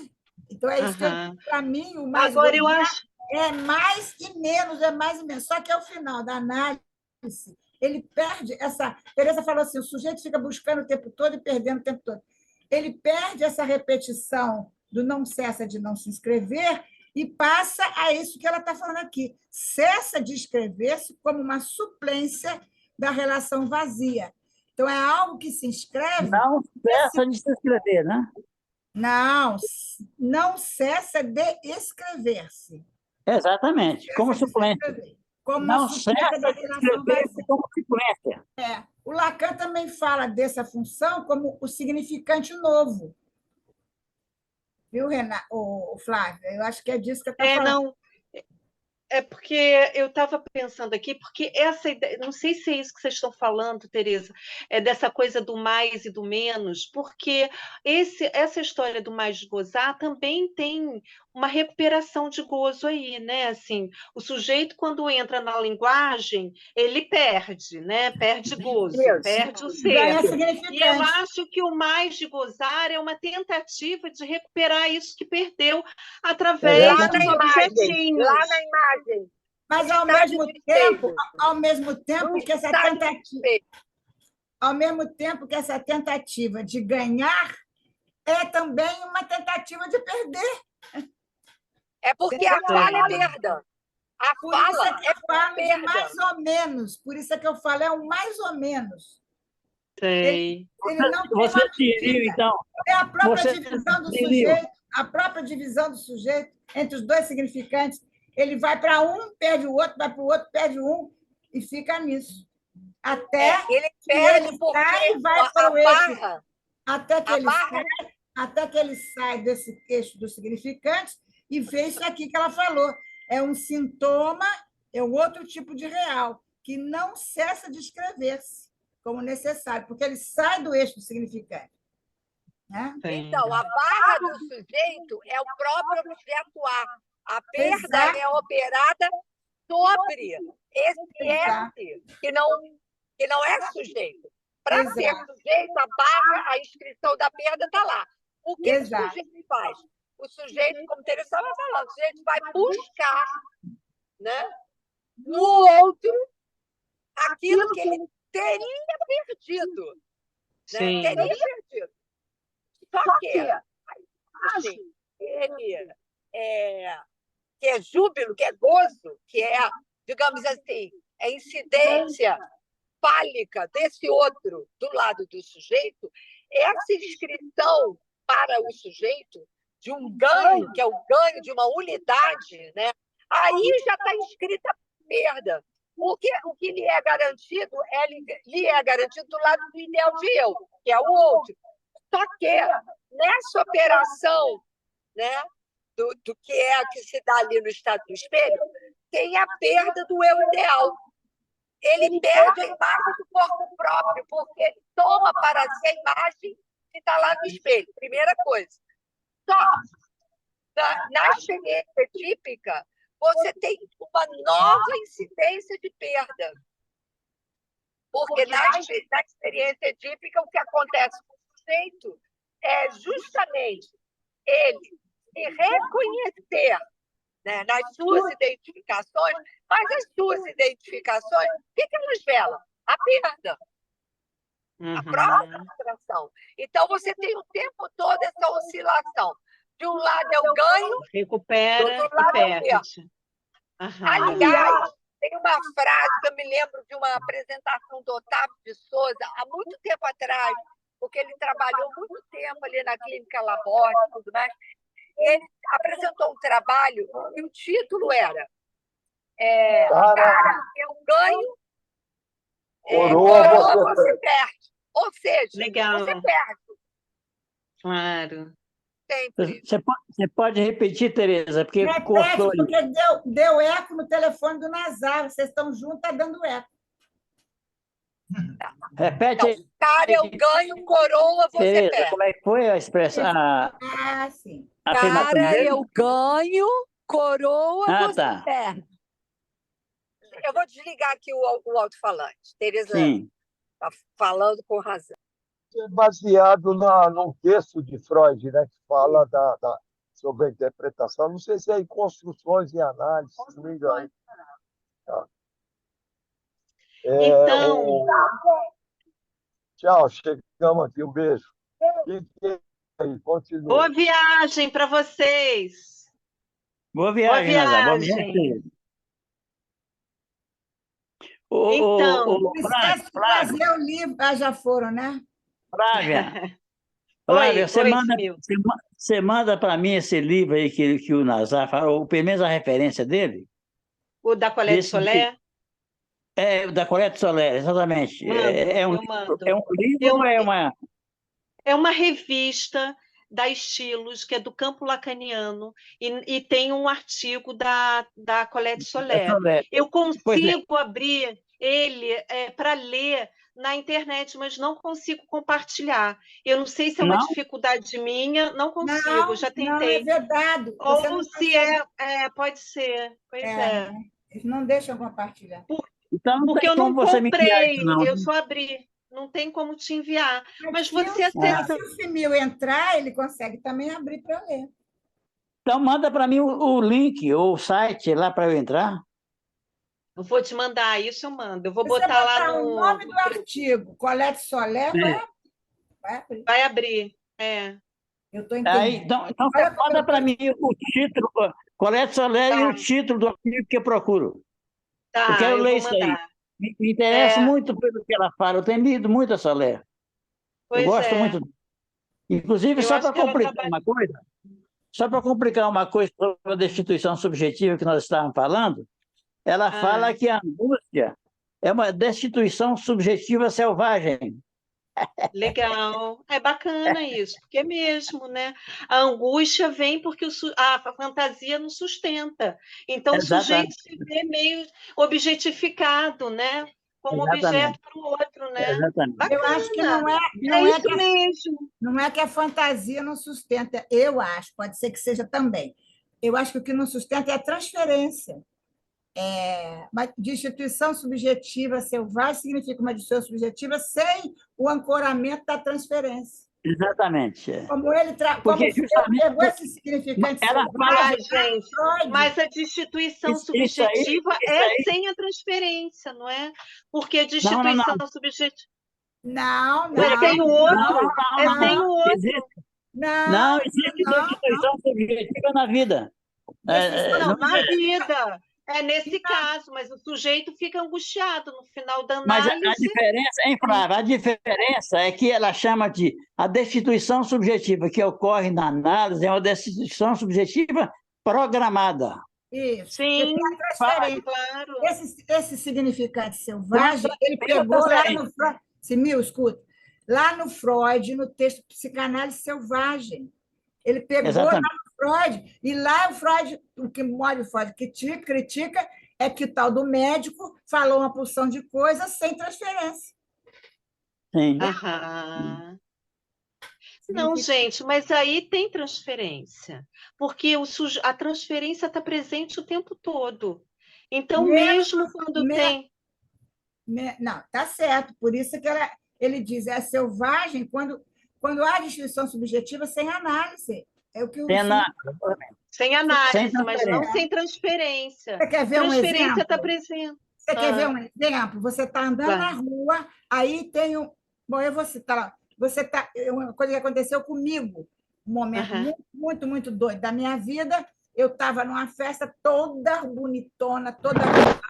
Então, é isso que, para mim, o mais Agora, eu acho... é mais e menos, é mais e menos. Só que, ao final da análise, ele perde essa... Teresa falou assim, o sujeito fica buscando o tempo todo e perdendo o tempo todo. Ele perde essa repetição do não cessa de não se inscrever e passa a isso que ela está falando aqui. Cessa de escrever-se como uma suplência da relação vazia. Então, é algo que se inscreve... Não cessa de se inscrever, né? Não cessa de escrever-se. Exatamente, como suplência. Como não uma suplência da relação vazia. Como suplência. O Lacan também fala dessa função como o significante novo. Viu, Renato, Flávia? Eu acho que é disso que eu estou falando. Não. É porque eu estava pensando aqui, porque essa ideia, não sei se é isso que vocês estão falando, Teresa, é dessa coisa do mais e do menos, porque essa história do mais gozar também tem uma recuperação de gozo aí, né? Assim, o sujeito, quando entra na linguagem, ele perde, né? Perde gozo, perde o ser. E eu acho que o mais de gozar é uma tentativa de recuperar isso que perdeu através dos objetinhos. Lá na imagem. Mas, ao mesmo tempo que essa tentativa de ganhar é também uma tentativa de perder. É porque a fala é perda. A fala é perda. Mais ou menos. Por isso é que eu falo, é um mais ou menos. Sei. Ele não você diria, então... É a própria divisão do sujeito, a própria divisão do sujeito entre os dois significantes. Ele vai para um, perde o outro, vai para o outro, perde um, e fica nisso. Até ele perde porque sai e vai para o eixo. Até que ele sai desse eixo dos significantes e vê isso aqui que ela falou. É um sintoma, é um outro tipo de real, que não cessa de escrever-se como necessário, porque ele sai do eixo do significante. Né? Então, a barra do sujeito é o próprio objeto A. A perda é operada sobre esse S que não é sujeito. Para ser sujeito, a barra, a inscrição da perda está lá. O que o sujeito faz? O sujeito, como Teresa estava falando, o sujeito vai buscar, né, no outro aquilo que ele teria perdido. Né? Teria perdido. Só que ele que é júbilo, que é gozo, que é, digamos assim, é incidência fálica desse outro do lado do sujeito, essa inscrição para o sujeito de um ganho, que é o ganho de uma unidade, né? Aí já está inscrita a perda. O que lhe é garantido do lado do ideal de eu, que é o outro. Só que nessa operação, né, do que se dá ali no estado do espelho, tem a perda do eu ideal. Ele perde a imagem do corpo próprio, porque ele toma para si a imagem que está lá no espelho. Primeira coisa. Só na experiência típica, você tem uma nova incidência de perda. Porque na experiência típica, o que acontece com o sujeito é justamente ele se reconhecer, né, nas suas identificações, mas as suas identificações, o que elas velam? A perda. A própria frustração. Então, você tem o tempo todo essa oscilação. De um lado é o ganho, recupera, do outro lado é o perda. Aliás, tem uma frase que eu me lembro de uma apresentação do Otávio de Souza, há muito tempo atrás, porque ele trabalhou muito tempo ali na Clínica Laborde e tudo mais. Ele apresentou um trabalho e o título era cara, eu ganho, coroa, você perde. Ou seja, você perde. Claro. Sempre. Você pode repetir, Teresa, porque cortou ali. Porque deu eco no telefone do Nazar. Vocês estão juntos, está dando eco. Repete Não, aí, cara, eu ganho, coroa, você Tereza, perde. como é que foi a expressão, Sim. a afirmação Cara, dele? eu ganho, coroa, você Tá. perde. Eu vou desligar aqui o alto-falante. Tereza Sim. está falando com razão. É baseado num texto de Freud, né, que fala sobre a interpretação. Não sei se é em construções e análises, se não me engano. Tá. Então, Tchau, chegamos aqui. Um beijo. Aí, continua. boa viagem para vocês. Boa Boa viagem, Nazar. Boa viagem. viagem. Então, Não esquece de trazer o livro. Já foram, né? Flávia, oi, você manda, Simil. você manda para mim esse livro aí que o Nazar falou, pelo menos a referência dele, O da Colette desse Solé? da Colette Soler, exatamente. Eu mando. É um livro Eu- ou é uma... É uma revista da Estilos, que é do campo lacaniano, e tem um artigo da Colette Solé. Soler? Eu Pois é. consigo abrir ele para ler na internet, mas não consigo compartilhar. Eu não sei se é uma Não? dificuldade minha, não consigo, já Não, é tentei. vedado. Você Ou não se consegue. pode ser, pois é. Eles não deixam compartilhar. Então não Porque tem eu como não você me enviar isso, comprei, não. eu só abri. Não tem como te enviar. Mas Se você o acessa. se o Simil entrar, ele consegue também abrir para ler. Então manda para mim o link ou o site lá para eu entrar. Eu vou te mandar isso, eu mando. Eu vou Você botar lá botar o no. nome do artigo, Colette Soler, É. vai abrir. Vai abrir. É. Eu estou Aí, entendendo. então você Olha como manda eu para tô- mim o título, Colette Soler e o Tá, título do artigo que eu procuro. Eu tá, quero eu ler vou isso aí. mandar. Me interesso É, muito pelo que ela fala. Eu tenho lido muito a Soler. Eu pois gosto é. muito. Inclusive, Eu só acho para que ela complicar trabalha. uma coisa, sobre a destituição subjetiva que nós estávamos falando, ela fala Ah, que a angústia é uma destituição subjetiva selvagem. legal. É bacana isso, porque é mesmo, né? A angústia vem porque a fantasia não sustenta. Então, o sujeito Exatamente. se vê meio objetificado, né? Como objeto Exatamente. para o outro, né? Exatamente. Eu acho que Bacana. não É é isso mesmo. não é que a fantasia não sustenta. Eu acho, pode ser que seja também. Eu acho que o que não sustenta é a transferência. Uma destituição subjetiva selvagem significa uma destituição subjetiva sem o ancoramento da transferência. Exatamente. Como ele Porque justamente pegou esse significante ela selvagem, Gente, Freud. mas a destituição isso aí, subjetiva é sem a transferência, não é? Porque a destituição não. subjetiva Não, é sem o outro, é Não. sem o outro. Existe, não não, existe não. destituição subjetiva na vida. Não, Não na é. vida. É nesse caso, mas o sujeito fica angustiado no final da Mas a análise. diferença, hein, Flávia? A diferença é que ela chama de a destituição subjetiva que ocorre na análise é uma destituição subjetiva programada. Isso. Sim, Porque tem a transferência. claro. Esse significante selvagem, ele Eu pegou lá também. no Freud. Simil, escuta. Lá no Freud, no texto Psicanálise Selvagem. Ele pegou lá Exatamente. no Freud, e lá o Freud, o que o Freud critica é que o tal do médico falou uma porção de coisas sem transferência. Sim. Aham. Não, gente, mas aí tem transferência, porque a transferência está presente o tempo todo. Então, mesmo quando tem. Não, tá certo. Por isso que ele diz, é selvagem quando há distinção subjetiva sem análise. É o que o Sem análise, Sem mas não sem transferência. Você quer ver um Transferência exemplo? está presente. Você quer ver um exemplo? Você está andando Vai. na rua, aí tem um. Bom, eu vou citar lá. Uma coisa que aconteceu comigo, um momento muito, muito doido da minha vida. Eu estava numa festa toda bonitona, toda arrumada,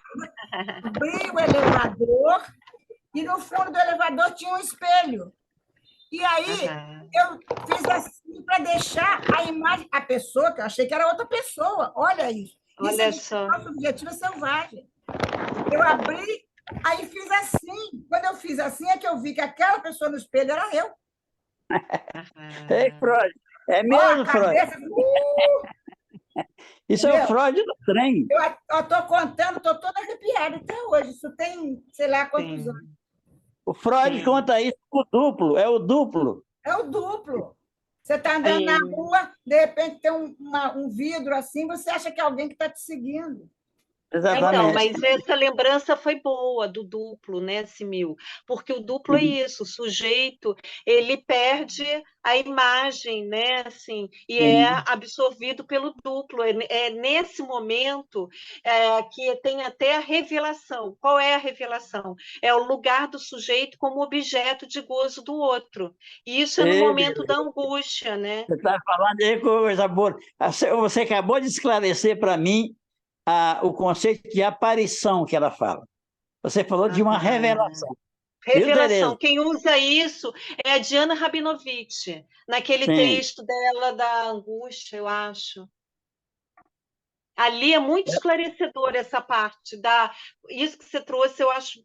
abri o elevador e no fundo do elevador tinha um espelho. E aí eu fiz assim para deixar a imagem, a pessoa, que eu achei que era outra pessoa. Olha isso. Olha Isso só. é subjetiva selvagem. Eu abri, aí fiz assim. Quando eu fiz assim, é que eu vi que aquela pessoa no espelho era eu. É Freud. É mesmo, Freud. Isso é o Freud do trem. Eu estou contando, estou toda arrepiada até hoje. Isso tem, sei lá quantos anos. O Freud Sim. conta isso com o duplo, é o duplo. É o duplo. Você está andando na rua, de repente tem um vidro assim, você acha que é alguém que está te seguindo. Então, Exatamente. mas essa lembrança foi boa do duplo, né, Simil? Porque o duplo é isso, o sujeito, ele perde a imagem, né, assim, e é absorvido pelo duplo. É nesse momento que tem até a revelação. Qual é a revelação? É o lugar do sujeito como objeto de gozo do outro. E isso é no Ei, momento da angústia, né? você está falando aí coisa boa. Você acabou de esclarecer para mim o conceito de aparição que ela fala. Você falou de uma revelação. Viu, Revelação. Tereza? Quem usa isso é a Diana Rabinovitch, naquele Sim. texto dela da angústia, eu acho. Ali é muito esclarecedor essa parte isso que você trouxe, eu acho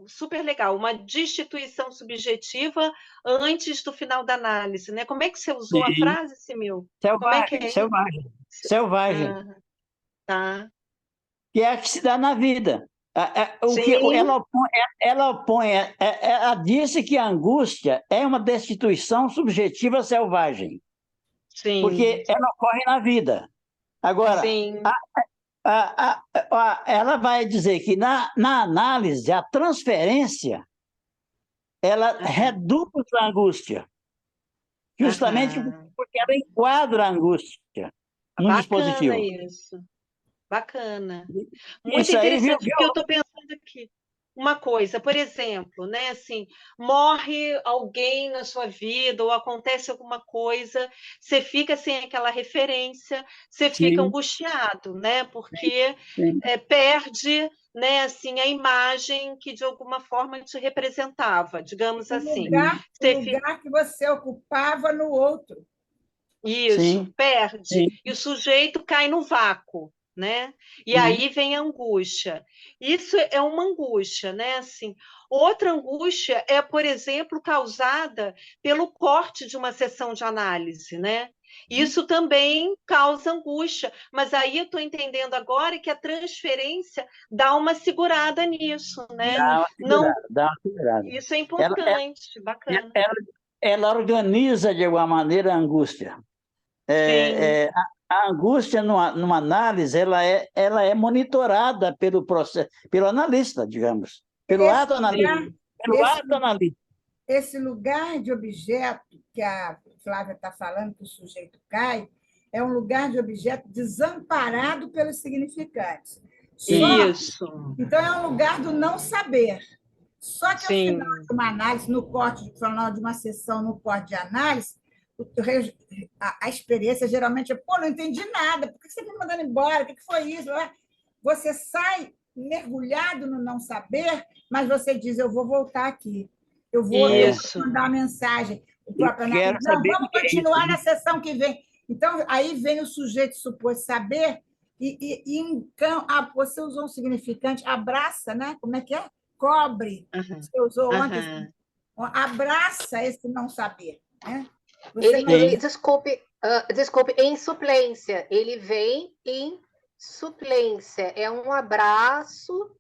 super legal, uma destituição subjetiva antes do final da análise, né? Como é que você usou a Sim. frase, Simil? Como é que Selvagem, é? selvagem. Selvagem. Ah, tá. Que é a que se dá na vida. O que Sim, ela opõe, ela disse que a angústia é uma destituição subjetiva selvagem, sim, porque ela ocorre na vida. Agora, sim. ela vai dizer que na análise, a transferência, ela Aham, reduz a angústia, justamente aham. porque ela enquadra a angústia no Bacana dispositivo. isso. Bacana. Muito Isso aí, viu? interessante, porque eu estou pensando aqui. Uma coisa, por exemplo, né, assim, morre alguém na sua vida ou acontece alguma coisa, você fica sem aquela referência, você fica Sim, angustiado, né, porque sim. perde, né, assim, a imagem que de alguma forma te representava, digamos O assim. lugar, o Você fi- lugar que você ocupava no outro. Isso, Sim, perde. sim. E o sujeito cai no vácuo, né? E Uhum. aí vem a angústia. Isso é uma angústia, né? Assim, outra angústia é, por exemplo, causada pelo corte de uma sessão de análise, né? Isso também causa angústia, mas aí eu estou entendendo agora que a transferência dá uma segurada nisso, né? Dá uma Não, segurada, dá uma segurada. isso é Ela, importante, bacana. ela, ela organiza de alguma maneira a angústia. Sim, A angústia, numa análise, ela é monitorada pelo processo, pelo analista, digamos, pelo Esse ato analítico. lugar, Pelo esse, ato analítico. esse lugar de objeto que a Flávia está falando, que o sujeito cai, é um lugar de objeto desamparado pelos significantes. Só, isso. então, é um lugar do não saber. Só que, ao final Sim, de uma análise, no final de uma sessão, no corte de análise, a experiência geralmente é, pô, não entendi nada, por que você foi me mandando embora? O que foi isso? Você sai mergulhado no não saber, mas você diz, eu vou voltar aqui, eu vou te isso. mandar uma mensagem. O Eu próprio quero analista, não, saber o vamos que é isso, continuar né? na sessão que vem. Então, aí vem o sujeito suposto saber então, você usou um significante, abraça, né? Como é que é? Cobre. Aham, Você usou ontem, aham. abraça esse não saber, né? Você Ele, não... Sim, desculpe, em suplência. Ele vem em suplência. É um abraço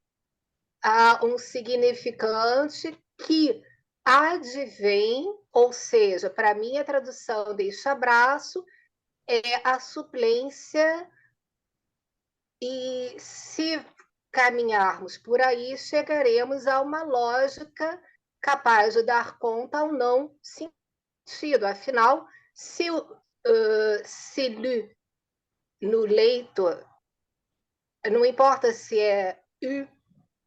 a um significante que advém, ou seja, para mim a tradução deste abraço é a suplência, e se caminharmos por aí, chegaremos a uma lógica capaz de dar conta ao não sentido. Afinal, se no leito, não importa se é U,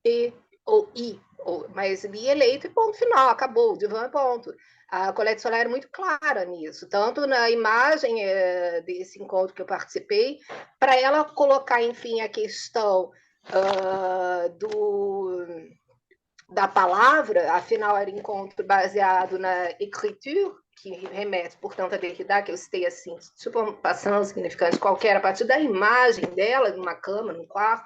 E ou I, mas li é leito e ponto final, acabou, divã é ponto. A Colette Solar é muito clara nisso, tanto na imagem desse encontro que eu participei, para ela colocar, enfim, a questão da palavra, afinal era encontro baseado na écriture, que remete, portanto, a Derrida, que eu citei assim, tipo, passando significante qualquer, a partir da imagem dela, numa cama, num quarto,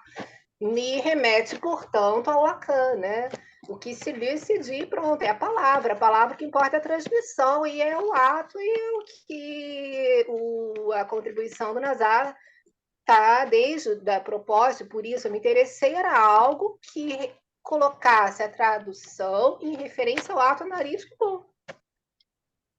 me remete, portanto, ao Lacan, né? O que se decidir, pronto, é a palavra que importa é a transmissão, e é o ato, e o que a contribuição do Nazar está desde a proposta, por isso eu me interessei, era algo que colocasse a tradução em referência ao ato analítico, bom.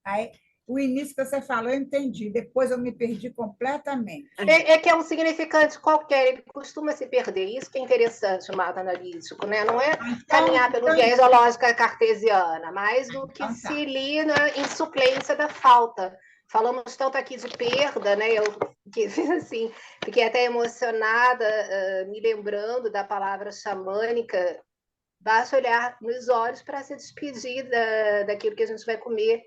Aí, o início que você falou, eu entendi. Depois eu me perdi completamente. É que é um significante qualquer, ele costuma se perder. Isso que é interessante no ato analítico, né? Não é caminhar pelo viés da lógica cartesiana, mas do que se li em suplência da falta. Falamos tanto aqui de perda, né? Eu assim, fiquei até emocionada, me lembrando da palavra xamânica. Basta olhar nos olhos para se despedir daquilo que a gente vai comer,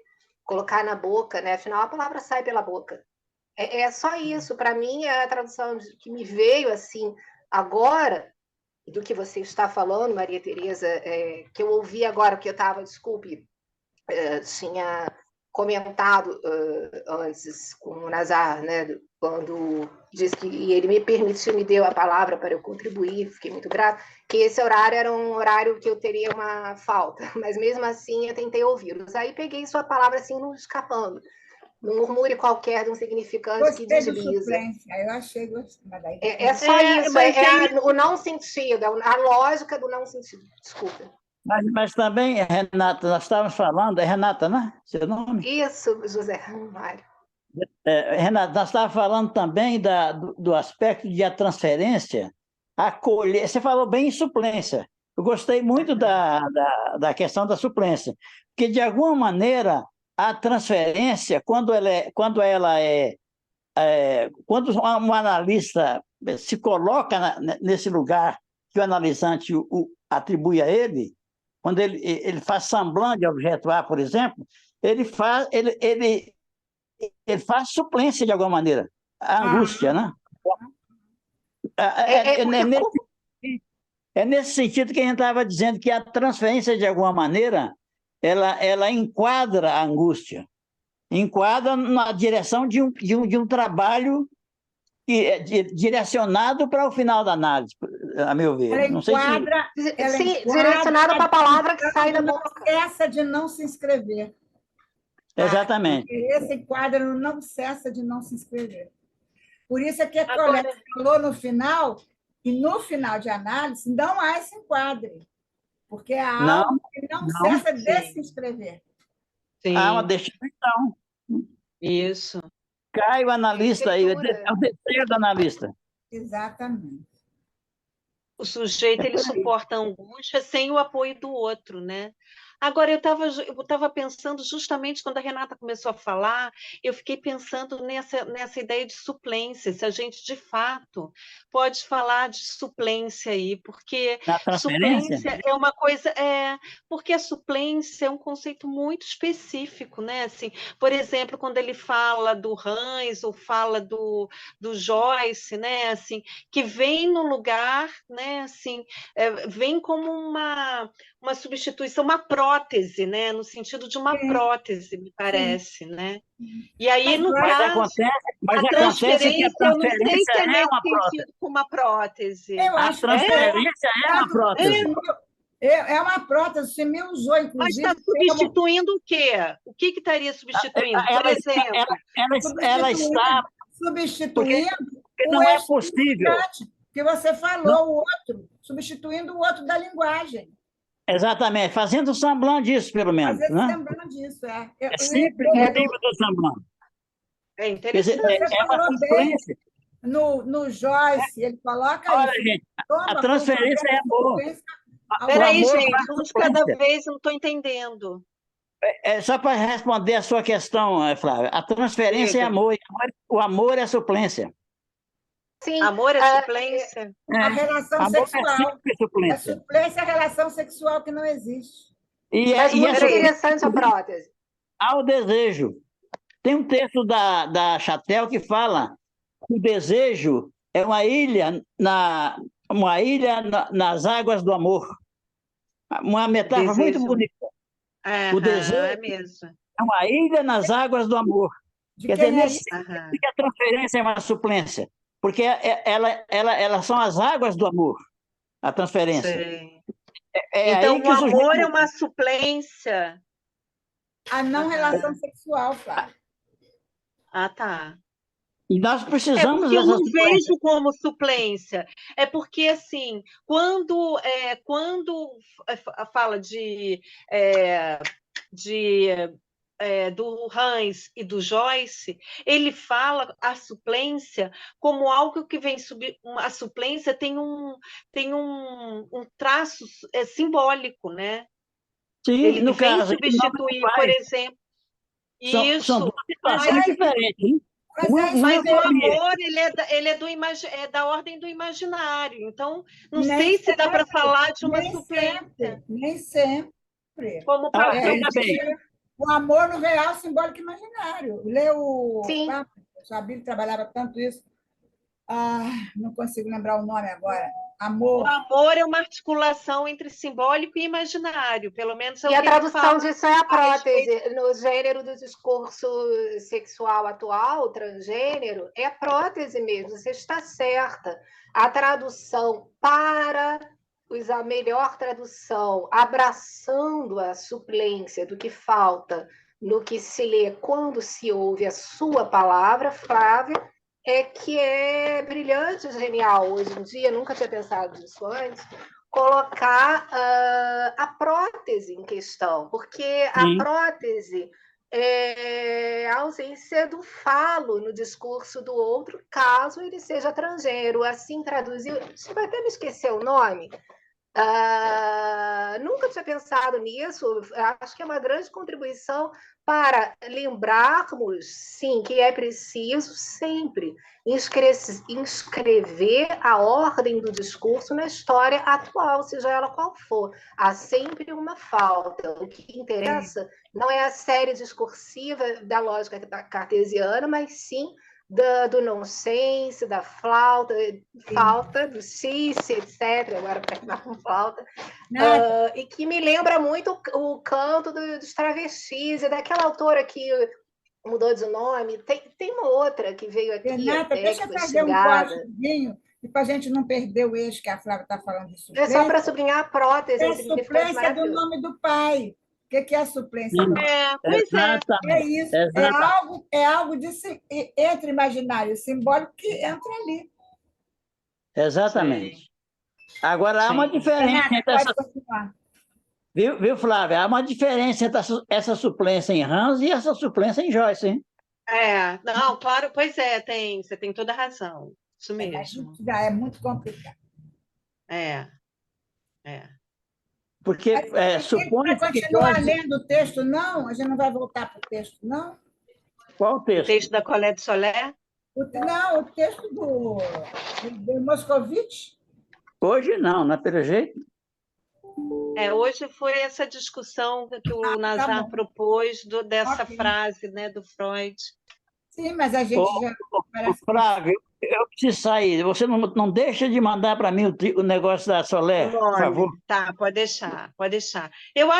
colocar na boca, né? Afinal, a palavra sai pela boca. É só isso. Para mim, a tradução que me veio assim agora, do que você está falando, Maria Tereza, que eu ouvi agora, porque eu estava, desculpe, tinha comentado antes com o Nazar, né, quando disse que ele me permitiu, me deu a palavra para eu contribuir, fiquei muito grata, que esse horário era um horário que eu teria uma falta, mas mesmo assim eu tentei ouvi-los. Aí peguei sua palavra assim, não escapando, num murmúrio qualquer de um significante que desliza. Eu achei gostado. É só isso, o não sentido, a lógica do não sentido. Desculpa. Mas também, Renata, nós estávamos falando, é Renata, né? Seu nome? Isso, José Mário. Renata, nós estávamos falando também do aspecto de a transferência acolher. Você falou bem em suplência. Eu gostei muito da questão da suplência, porque, de alguma maneira, a transferência, quando um analista se coloca nesse lugar que o analisante atribui a ele, quando ele faz semblant de objeto A, por exemplo, ele faz suplência de alguma maneira, a angústia, né? É nesse sentido que a gente estava dizendo que a transferência, de alguma maneira, ela enquadra a angústia, enquadra na direção de um trabalho direcionado para o final da análise, a meu ver. Ela enquadra, direcionado para a palavra que sai da boca. Não cessa de não se inscrever. Exatamente. Esse quadro não cessa de não se inscrever. Por isso é que a colega falou no final, e no final de análise não há esse enquadre, porque a alma não cessa de se inscrever. Sim. Há uma destituição. Isso. Cai o analista aí, é o desejo do analista. Exatamente. O sujeito ele suporta a angústia sem o apoio do outro, né? Agora, eu estava pensando justamente quando a Renata começou a falar, eu fiquei pensando nessa ideia de suplência, se a gente, de fato, pode falar de suplência aí, porque suplência é uma coisa... porque a suplência é um conceito muito específico, né? Assim, por exemplo, quando ele fala do Hans ou fala do Joyce, né? Assim, que vem no lugar, né? Assim, vem como uma substituição, uma prótese, né? No sentido de uma prótese, me parece, né? E aí, no caso, a transferência, eu não sei se é nesse sentido com uma prótese. Eu acho a transferência é uma prótese. É uma prótese, você me usou, inclusive. Mas está substituindo o quê? O que estaria substituindo? Por exemplo? Ela está substituindo porque não é possível. Que você falou, o outro, substituindo o outro da linguagem. Exatamente, fazendo semblant disso, pelo menos. Fazendo né? semblant disso, É sempre o nível do semblant. É interessante. Quer dizer, é uma suplência. No Joyce, ele coloca Olha, isso. gente, a transferência é amor. Peraí, gente, um de cada vez, eu não estou entendendo. Só para responder a sua questão, Flávia, a transferência é amor, o amor é suplência. Sim, amor é suplência? A relação sexual. É sempre suplência. A suplência é a relação sexual que não existe. Mas muito interessante a prótese. Há o desejo. Tem um texto da Chatel que fala que o desejo é uma ilha nas águas do amor. Uma metáfora muito bonita. O desejo é mesmo. É uma ilha nas águas do amor. Quer dizer, que a transferência é uma suplência. Porque elas são as águas do amor, a transferência. Então, o amor é uma suplência. A não relação sexual, Flávia. Ah, tá. E nós É precisamos porque eu dessa não suplência. vejo como suplência. É porque, assim, quando fala de, do Hans e do Joyce, ele fala a suplência como algo que vem subir. A suplência tem um traço simbólico, né? Sim, Ele no vem caso, em nome do substituir, por Pai, exemplo, são isso. duas Mas situações aí, diferentes, hein? mas Uma, aí uma eu Mas o sabia. amor, é da ordem do imaginário. Então, não nem sei se dá para falar de uma Nem suplência. sempre, nem sempre. Como Ah, É, veja bem, existe o amor no real, simbólico e imaginário. Lê o Sim, Sabino trabalhava tanto isso. Não consigo lembrar o nome agora. o Amor. amor é uma articulação entre simbólico e imaginário, pelo menos é e o a que ele tradução fala disso é a a respeito. prótese. No gênero do discurso sexual atual, transgênero, é a prótese mesmo, você está certa. A tradução para a melhor tradução, abraçando a suplência do que falta no que se lê quando se ouve a sua palavra, Flávia, é que é brilhante, genial. Hoje em dia, nunca tinha pensado nisso antes, colocar a prótese em questão, porque a sim. prótese é a ausência do falo no discurso do outro, caso ele seja transgênero. Assim traduziu. Você vai até me esquecer o nome. Nunca tinha pensado nisso. Acho que é uma grande contribuição para lembrarmos, sim, que é preciso sempre inscrever a ordem do discurso na história atual, seja ela qual for. Há sempre uma falta. O que interessa não é a série discursiva da lógica cartesiana, mas sim do nonsense, da falta, do cice, etc. Agora terminar com flauta. E que me lembra muito o canto dos travestis, e daquela autora que mudou de nome. Tem uma outra que veio aqui, Renata, até, deixa que eu foi fazer um xingada. códigozinho, e para a gente não perder o eixo que a Flávia está falando de É só para suplência. sublinhar a prótese, É um a significante suplência do maravilhoso. nome do pai. O que é a suplência do nome? Pois é. É Exatamente. isso. Exatamente. É algo entre imaginário e simbólico que entra ali. Exatamente. Agora, há uma Sim. diferença Renata, entre pode essa. continuar. Viu, Flávia? Há uma diferença entre essa suplência em Hans e essa suplência em Joyce, hein? Não, claro, pois é, você tem toda a razão. Isso Mas isso mesmo. já é muito complicado. É, é. Porque Mas a gente vai supõe-se que continuar Joyce. lendo o texto, não? A gente não vai voltar para o texto, não? Qual o O texto? texto da Colette Soler? Não, o texto do Moscovitch. Hoje não, não é pelo jeito. Hoje foi essa discussão que o Tá Nazar bom. propôs dessa Ok. frase, né, do Freud. Sim, mas a gente já parece que... Flávio, eu preciso sair. Você não deixa de mandar para mim o negócio da O Soler, por favor. nome. Tá, pode deixar, pode deixar. Eu